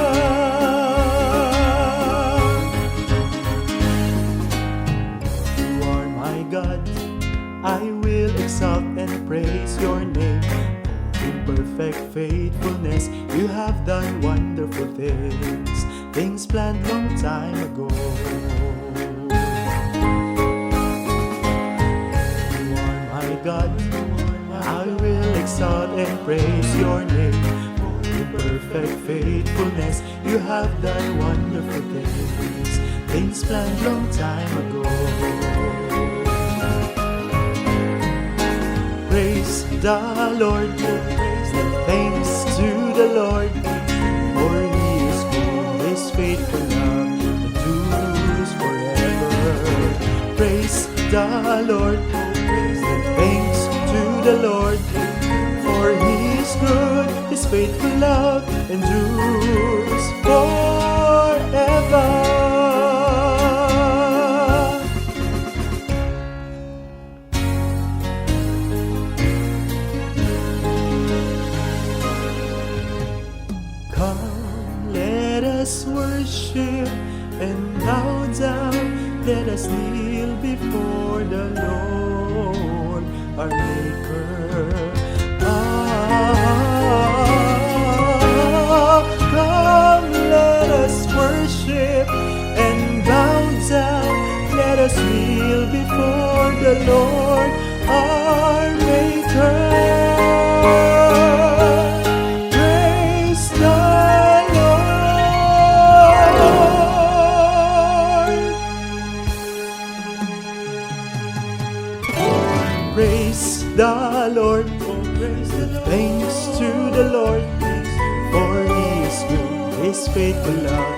God, I will exalt and praise your name. For in perfect faithfulness you have done wonderful things, things planned long time ago. You are my God, I will exalt and praise your name. For in perfect faithfulness you have done wonderful things, things planned long time ago. Praise the Lord, give thanks to the Lord, for He is good, His faithful love endures forever. Praise the Lord, give thanks to the Lord, for He is good, His faithful love endures forever. Worship and bow down, let us kneel before the Lord our Maker. Come, let us worship and bow down, let us kneel before the Lord our Maker. Praise the thanks to the Lord, for He is good, His faithful love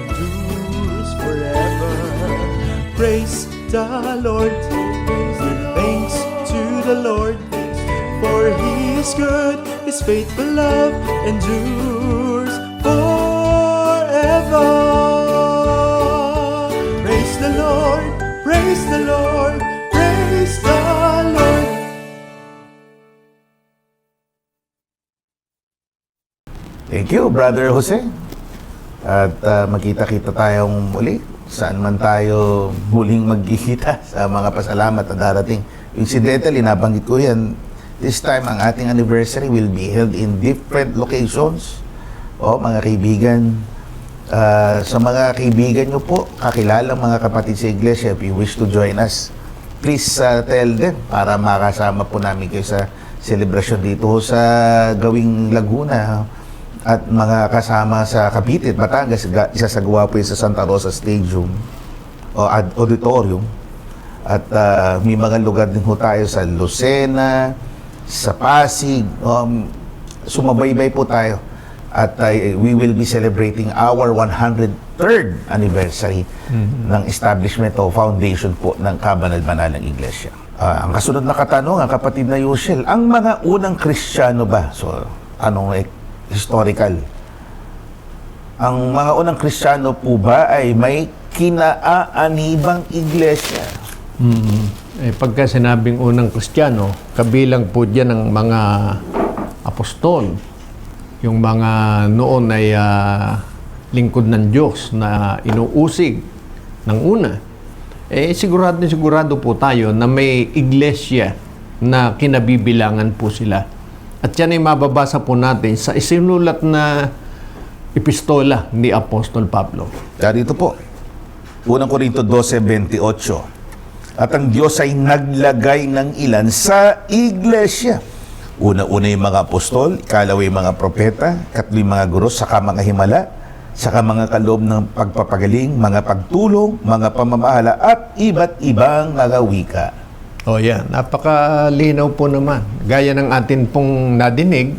endures forever. Praise the Lord, give thanks to the Lord, for He is good, His faithful love endures forever. Praise the Lord, praise the Lord, praise the Lord. Thank you, Brother Jose. At magkita-kita tayong muli. Saan man tayo muling magkikita sa mga pasalamat na darating. Incidentally, nabanggit ko yan, this time ang ating anniversary will be held in different locations. O, mga kaibigan, sa mga kaibigan nyo po, kakilalang mga kapatid sa iglesia, if you wish to join us, please tell them para makasama po namin kayo sa celebration dito sa Gawing Laguna. At mga kasama sa Cavite, Batangas, isasagawa po yun sa Santa Rosa Stadium o Auditorium. At may mga lugar din ho tayo sa Lucena, sa Pasig. Sumabaybay po tayo. At we will be celebrating our 103rd anniversary ng establishment o foundation po ng Kabanal-Banalang Iglesia. Ang kasunod na katanungan, kapatid na Yushel, ang mga unang Kristiyano ba? So, anong historical? Ang mga unang Kristiyano po ba ay may kinaaanibang iglesia? Pagka sinabing unang Kristiyano, kabilang po dyan ang mga apostol, yung mga noon ay lingkod ng Diyos na inuusig ng una. Sigurado po tayo na may iglesia na kinabibilangan po sila. At yan ay mababasa po natin sa isinulat na epistola ni Apostol Pablo. Dito po, unang Korinto 12:28. At ang Diyos ay naglagay ng ilan sa iglesia. Una-una yung mga apostol, ikalawa yung mga propeta, katlo yung mga guro, saka mga himala, saka mga kaloob ng pagpapagaling, mga pagtulong, mga pamamahala, at iba't ibang mga wika. O yan, napakalinaw po naman. Gaya ng atin pong nadinig,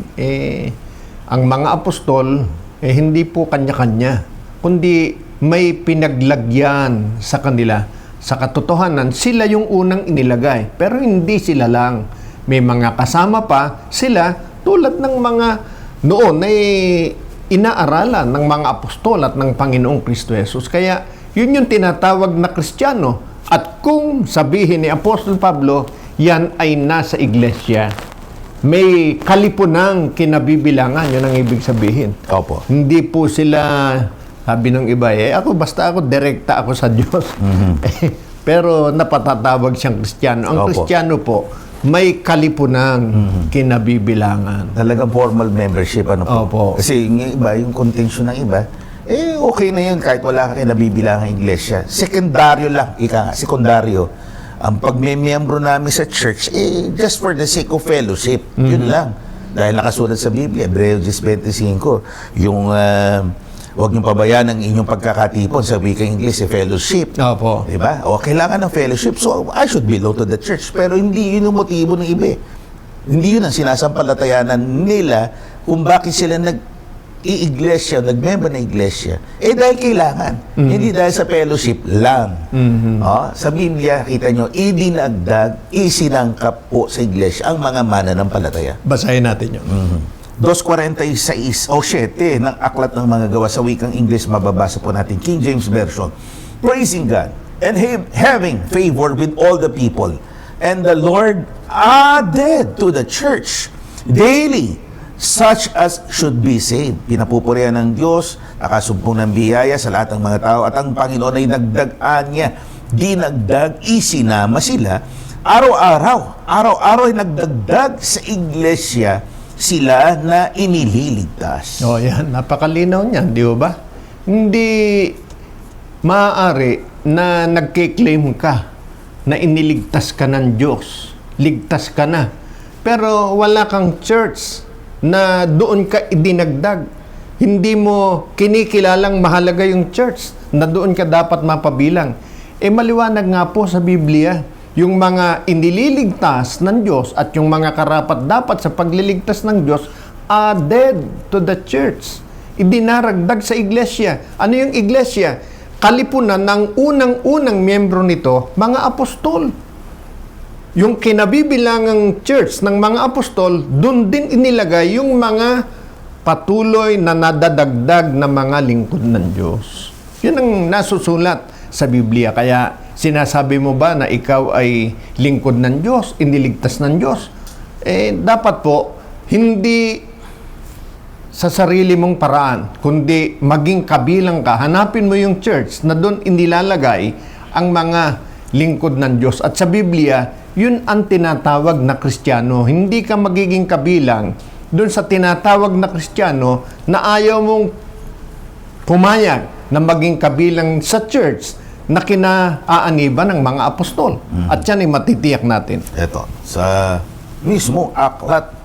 ang mga apostol, hindi po kanya-kanya, kundi may pinaglagyan sa kanila. Sa katotohanan, sila yung unang inilagay. Pero hindi sila lang. May mga kasama pa sila tulad ng mga noon ay inaaralan ng mga apostol at ng Panginoong Kristo Jesus. Kaya yun yung tinatawag na Kristiyano. At kung sabihin ni Apostol Pablo, yan ay nasa iglesia. May kalipunang kinabibilangan, yun ang ibig sabihin. Opo. Hindi po sila, sabi ng iba, basta ako, direkta ako sa Diyos. Pero napatatawag siyang Kristiyano. Ang Opo. Kristiyano po, may kalipunang kinabibilangan. Talagang formal membership, ano po? Opo. Kasi yung iba, yung contention ng iba, okay na yun kahit wala ka nabibilangang iglesia. Sekundaryo lang, sekundaryo. Ang pagmemiyembro namin sa church, just for the sake of fellowship. Yun lang. Dahil nakasulat sa Biblia, Hebreo 10:25, yung huwag niyong pabayaan ang inyong pagkakatipon sa wikang English, fellowship. Opo. Diba? O, kailangan ng fellowship. So, I should belong to the church. Pero hindi yun yung motibo ng iba. Hindi yun ang sinasampalatayanan nila kung bakit sila nag-i-iglesia, nag-member na iglesia. Dahil kailangan. Hindi dahil sa fellowship lang. Sa Biblia, kita nyo, idinagdag, isinangkap po sa iglesia ang mga mananampalataya. Basahin natin yun. 2:46 o 7 ng aklat ng mga gawa sa wikang English, mababasa po natin King James Version. Praising God and having favor with all the people, and the Lord added to the church daily such as should be saved. Pinapupurihan ng Diyos, nakasumpong ng biyaya sa lahat ng mga tao, at ang Panginoon ay nagdagaan niya, dinagdag, isinama sila araw-araw ay nagdagdag sa iglesia sila na inililigtas. Yan. Napakalinaw niyan, di ba? Hindi maaari na nagkiklaim ka na iniligtas ka ng Diyos. Ligtas ka na. Pero wala kang church na doon ka idinagdag. Hindi mo kinikilalang mahalaga yung church na doon ka dapat mapabilang. Maliwanag nga po sa Biblia, yung mga inililigtas ng Diyos at yung mga karapat-dapat sa pagliligtas ng Diyos added to the church. Idinaragdag sa iglesia. Ano yung iglesia? Kalipunan ng unang-unang miyembro nito, mga apostol. Yung kinabibilangang church ng mga apostol, dun din inilagay yung mga patuloy na nadadagdag na mga lingkod ng Diyos. Yun ang nasusulat sa Biblia. Kaya sinasabi mo ba na ikaw ay lingkod ng Diyos, iniligtas ng Diyos? Dapat po, hindi sa sarili mong paraan, kundi maging kabilang ka. Hanapin mo yung church na doon inilalagay ang mga lingkod ng Diyos. At sa Biblia, yun ang tinatawag na Kristiyano. Hindi ka magiging kabilang doon sa tinatawag na Kristiyano na ayaw mong pumayag na maging kabilang sa church na kinaaaniban ng mga apostol. At yan ay matitiyak natin. Ito, sa mismo aklat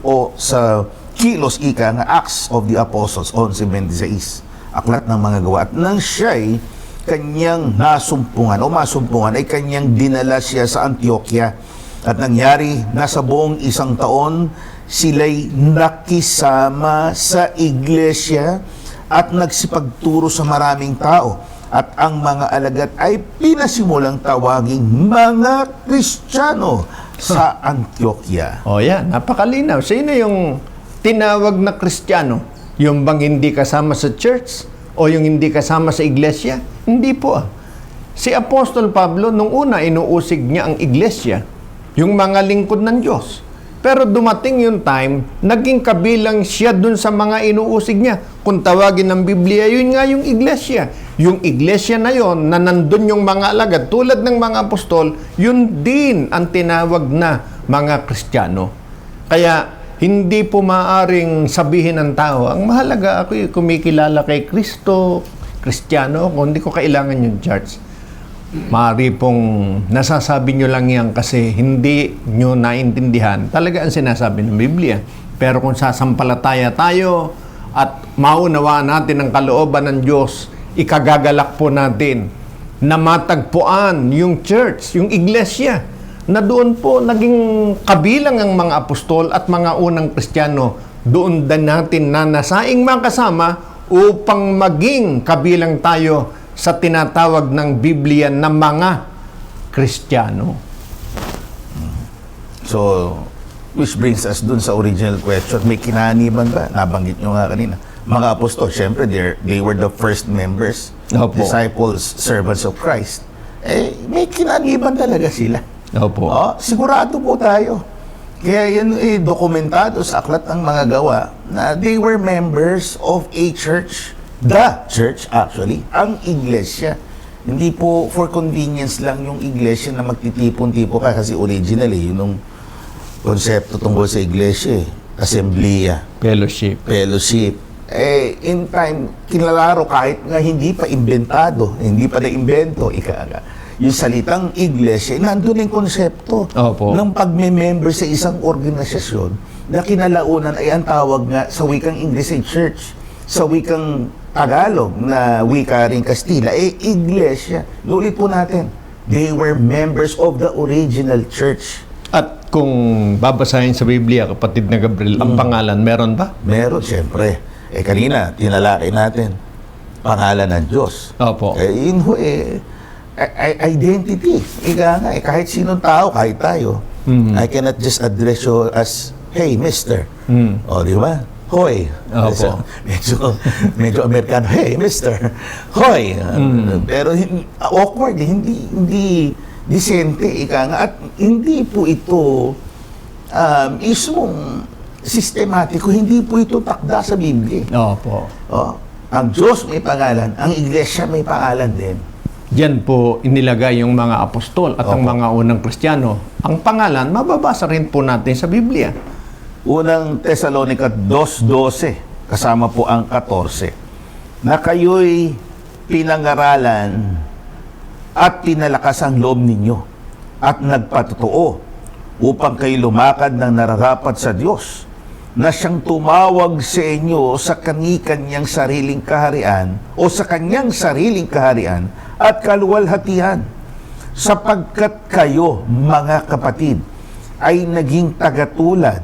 o sa kilos ika ng Acts of the Apostles 11:26, aklat ng mga gawa. At nang siya'y kanyang nasumpungan o masumpungan ay kanyang dinala siya sa Antioquia. At nangyari, nasa buong 1 taon, sila'y nakisama sa iglesia at nagsipagturo sa maraming tao. At ang mga alagad ay pinasimulang tawaging mga Kristiyano sa Antioquia. O yan, napakalinaw. Sino yung tinawag na Kristiyano? Yung bang hindi kasama sa church? O yung hindi kasama sa iglesia? Hindi po. Si Apostol Pablo, nung una, inuusig niya ang iglesia, yung mga lingkod ng Diyos. Pero dumating yung time, naging kabilang siya dun sa mga inuusig niya. Kung tawagin ng Biblia, yun nga yung iglesia. Yung iglesia na yon na nandun yung mga alagad, tulad ng mga apostol, yun din ang tinawag na mga Kristiyano. Kaya, hindi po maaaring sabihin ng tao, ang mahalaga ako kumikilala kay Kristo, Kristiyano ako, hindi ko kailangan yung church. Maaari pong nasasabi nyo lang yan kasi hindi nyo naintindihan talaga ang sinasabi ng Biblia. Pero kung sasampalataya tayo at maunawaan natin ang kalooban ng Diyos, ikagagalak po natin na matagpuan yung church, yung iglesia, na doon po naging kabilang ang mga apostol at mga unang Kristiyano. Doon din natin nanasaing makasama upang maging kabilang tayo sa tinatawag ng Biblia na mga Kristiyano. So, which brings us dun sa original question, may kinaniban ba? Nabanggit nyo nga kanina. Mga apostol, syempre, they were the first members, Opo. disciples, servants of Christ. May kinaniban talaga sila. Opo. Sigurado po tayo. Kaya yan dokumentado sa aklat ng mga gawa na they were members of a church. The church, actually. Ang iglesia. Hindi po for convenience lang yung iglesia na magtitipon-tipo ka kasi originally, yun yung konsepto tungkol sa iglesia. Assemblia. Fellowship. In time, kinalaro kahit nga hindi pa inventado, hindi pa na-invento, yung salitang iglesia, nandun yung konsepto Opo. ng pagme-member sa isang organisasyon na kinalaunan ay ang tawag nga sa wikang English ay church, sa wikang Tagalog na wika rin Kastila, iglesia. Ulit po natin, they were members of the original church. At kung babasahin sa Biblia, kapatid na Gabriel, ang pangalan, meron ba? Meron, siyempre. Kanina, tinalakay natin, pangalan ng Diyos. Opo. Yun ho, identity. Ika nga, kahit sinong tao, kahit tayo, I cannot just address you as, hey, mister. O, di ba? Hoy. Opo. Medyo Amerikano, hey, mister. Hoy. Pero awkward, hindi disente, ika nga. At hindi po ito mismong sistematiko, hindi po ito takda sa Biblia. Opo. Ang Diyos may pangalan, ang iglesia may pangalan din. Diyan po inilagay yung mga apostol at ang Opo. mga unang Kristiyano. Ang pangalan, mababasa rin po natin sa Biblia. Unang Tesalonica 2:12, kasama po ang 14, na kayo'y pinangaralan at pinalakas ang loob ninyo at nagpatotoo upang kayo lumakad ng nararapat sa Diyos na siyang tumawag sa inyo sa kanyang sariling kaharian o sa kanyang sariling kaharian at kaluwalhatian sapagkat kayo, mga kapatid, ay naging tagatulad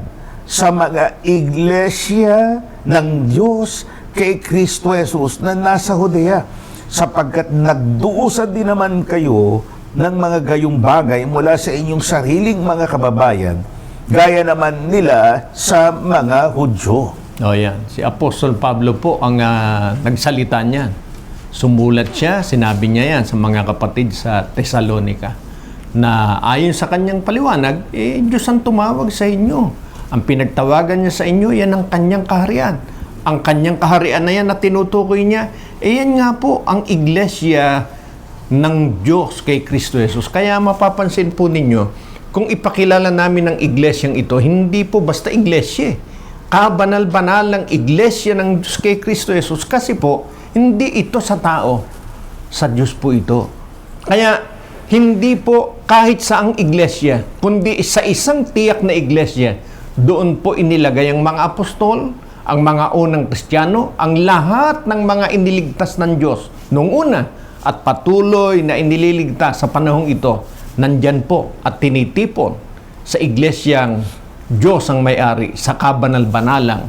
sa mga iglesia ng Diyos kay Kristo Jesus na nasa Judea, sapagkat nagduusan din naman kayo ng mga gayong bagay mula sa inyong sariling mga kababayan, gaya naman nila sa mga Hudyo. O yan, si Apostol Pablo po ang nagsalita niyan. Sumulat siya, sinabi niya yan sa mga kapatid sa Thessalonica na ayon sa kanyang paliwanag, Diyos ang tumawag sa inyo. Ang pinagtawagan niya sa inyo, yan ang kanyang kaharian. Ang kanyang kaharian na yan na tinutukoy niya, yan nga po ang iglesia ng Diyos kay Kristo Jesus. Kaya mapapansin po ninyo, kung ipakilala namin ang iglesyang ito, hindi po basta iglesia. Kabanal-banalang iglesia ng Diyos kay Kristo Jesus. Kasi po, hindi ito sa tao. Sa Diyos po ito. Kaya, hindi po kahit saang iglesia, kundi sa isang tiyak na iglesia, doon po inilagay ang mga apostol, ang mga unang Kristiyano, ang lahat ng mga iniligtas ng Diyos noong una at patuloy na inililigtas sa panahong ito, nandyan po at tinitipon sa iglesyang Diyos ang may-ari, sa kabanal-banalang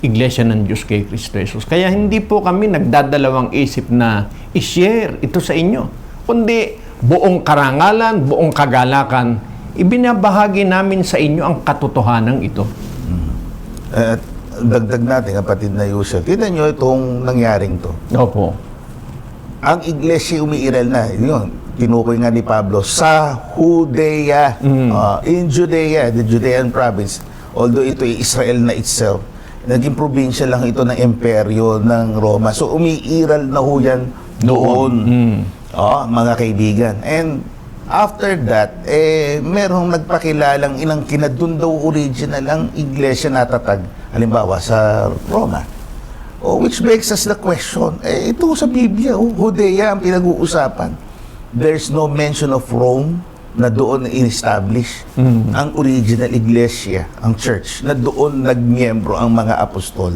iglesia ng Diyos kay Kristo Jesus. Kaya hindi po kami nagdadalawang isip na i-share ito sa inyo, kundi buong karangalan, buong kagalakan, ibinabahagi namin sa inyo ang katotohanan ito. At dagdag natin, kapatid na Yusef, tignan nyo itong nangyaring to. Opo. Ang iglesia umiiral na, yun, tinukoy nga ni Pablo, sa Judea, in Judea, the Judean province, although ito ay Israel na itself, naging probinsya lang ito ng imperyo ng Roma. So, umiiral na ho yan doon, mga kaibigan. And after that, merong nagpakilalang ilang kinadun daw original ang iglesia natatag, halimbawa sa Roma. Which begs us the question, ito sa Biblia, Judea ang pinag-uusapan. There's no mention of Rome na doon in-establish ang original iglesia, ang church, na doon nagmiyembro ang mga apostol.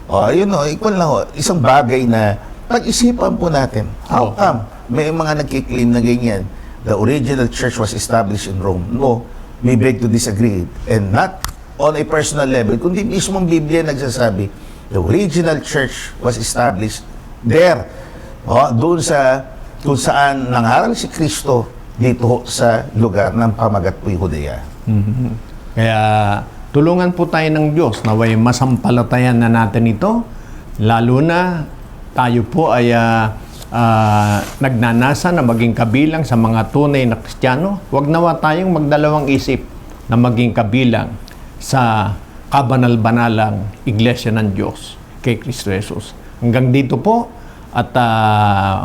Ikon lang isang bagay na pag-isipan po natin. How come may mga nagkiklaim na ganyan? The original church was established in Rome. No, may beg to disagree. And not on a personal level, kundi mismong Biblia nagsasabi, the original church was established there. Doon sa kung saan nangaral si Kristo dito sa lugar ng pamagatpoy Judea. Kaya tulungan po tayo ng Diyos na way masampalatayan na natin ito, lalo na tayo po ay nagnanasa na maging kabilang sa mga tunay na Kristiyano. Huwag nawa tayong magdalawang isip na maging kabilang sa kabanal-banalang iglesia ng Diyos kay Kristo Jesus. Hanggang dito po at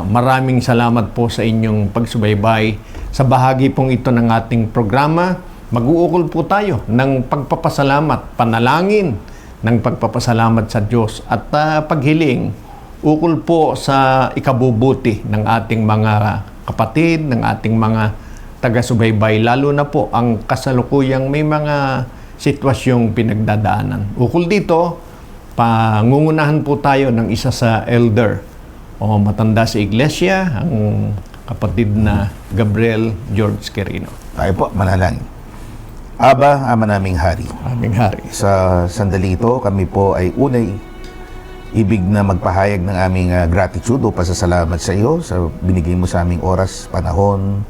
maraming salamat po sa inyong pagsubaybay sa bahagi pong ito ng ating programa. Mag-uukol po tayo ng pagpapasalamat, panalangin ng pagpapasalamat sa Diyos at paghiling ukol po sa ikabubuti ng ating mga kapatid, ng ating mga taga-subaybay, lalo na po ang kasalukuyang may mga sitwasyong pinagdadaanan. Ukol dito, pangungunahan po tayo ng isa sa elder o matanda sa iglesia, ang kapatid na Gabriel George Quirino. Tayo po, manalangin. Aba, Ama naming Hari. Aming Hari. Sa sandali ito, kami po ay unay ibig na magpahayag ng aming gratitude o pasasalamat sa iyo sa binigay mo sa aming oras, panahon,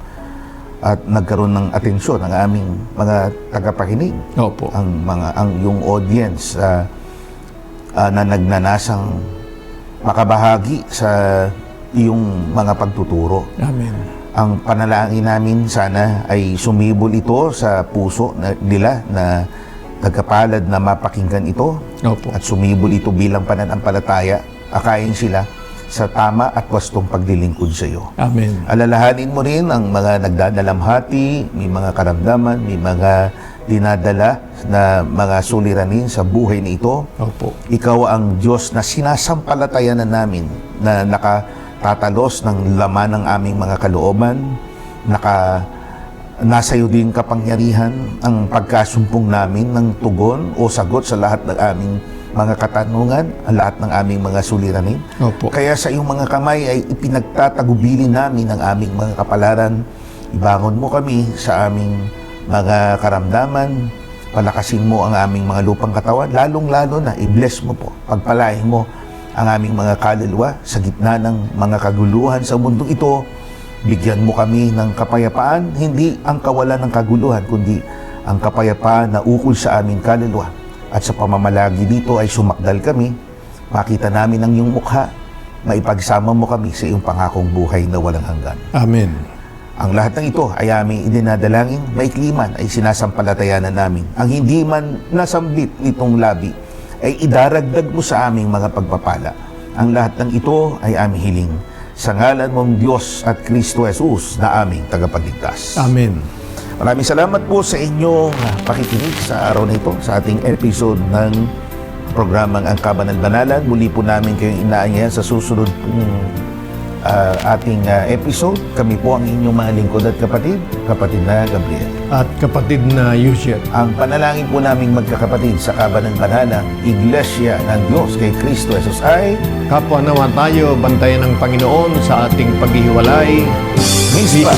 at nagkaroon ng atensyon ang aming mga tagapakinig. Opo. Ang yung audience na nagnanasang makabahagi sa iyong mga pagtuturo. Amen. Ang panalangin namin sana ay sumibol ito sa puso nila na nagkapalad na mapakinggan ito. Opo. At sumibol ito bilang pananampalataya, akayin sila sa tama at wastong paglilingkod sa iyo. Amen. Alalahanin mo rin ang mga nagdadalamhati, may mga karamdaman, may mga dinadala na mga suliranin sa buhay na ito. Opo. Ikaw ang Diyos na sinasampalatayanan namin, na nakatatalos ng laman ng aming mga kalooban, nasa iyo din kapangyarihan ang pagkasumpong namin ng tugon o sagot sa lahat ng aming mga katanungan, ang lahat ng aming mga suliranin. Opo. Kaya sa iyong mga kamay ay ipinagtatagubilin namin ang aming mga kapalaran, Ibangon mo kami sa aming mga karamdaman, palakasin mo ang aming mga lupang katawan, lalong-lalo na i-bless mo po, pagpalain mo ang aming mga kaluluwa sa gitna ng mga kaguluhan sa mundong ito. Bigyan mo kami ng kapayapaan, hindi ang kawalan ng kaguluhan, kundi ang kapayapaan na ukol sa aming kaluluwa. At sa pamamalagi dito ay sumakdal kami, makita namin ang iyong mukha, maipagsama mo kami sa iyong pangakong buhay na walang hanggan. Amen. Ang lahat ng ito ay aming idinadalangin, maikliman ay sinasampalatayanan namin. Ang hindi man nasambit nitong labi ay idaragdag mo sa aming mga pagpapala. Ang lahat ng ito ay aming hiling sa ngalan mong Diyos at Kristo Jesus na aming tagapagligtas. Amen. Maraming salamat po sa inyong pakikinig sa araw na ito, sa ating episode ng programang Ang Kabanal-Banalan. Muli po namin kayong inaanyayan sa susunod pong ating episode. Kami po ang inyong mga lingkod at kapatid na Gabriel. At kapatid na Yusiat. Ang panalangin po naming magkakapatid sa Kabanal-Banalang Iglesia ng Diyos kay Kristo Jesus ay Kapwa naman tayo, bantayan ng Panginoon sa ating paghihiwalay. Mispa.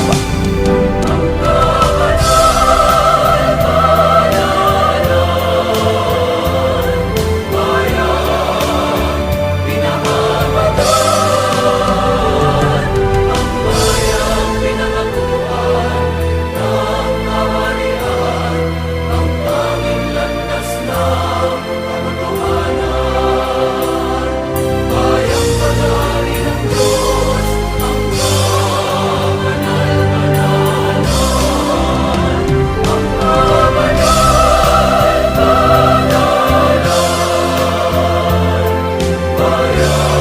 Fire.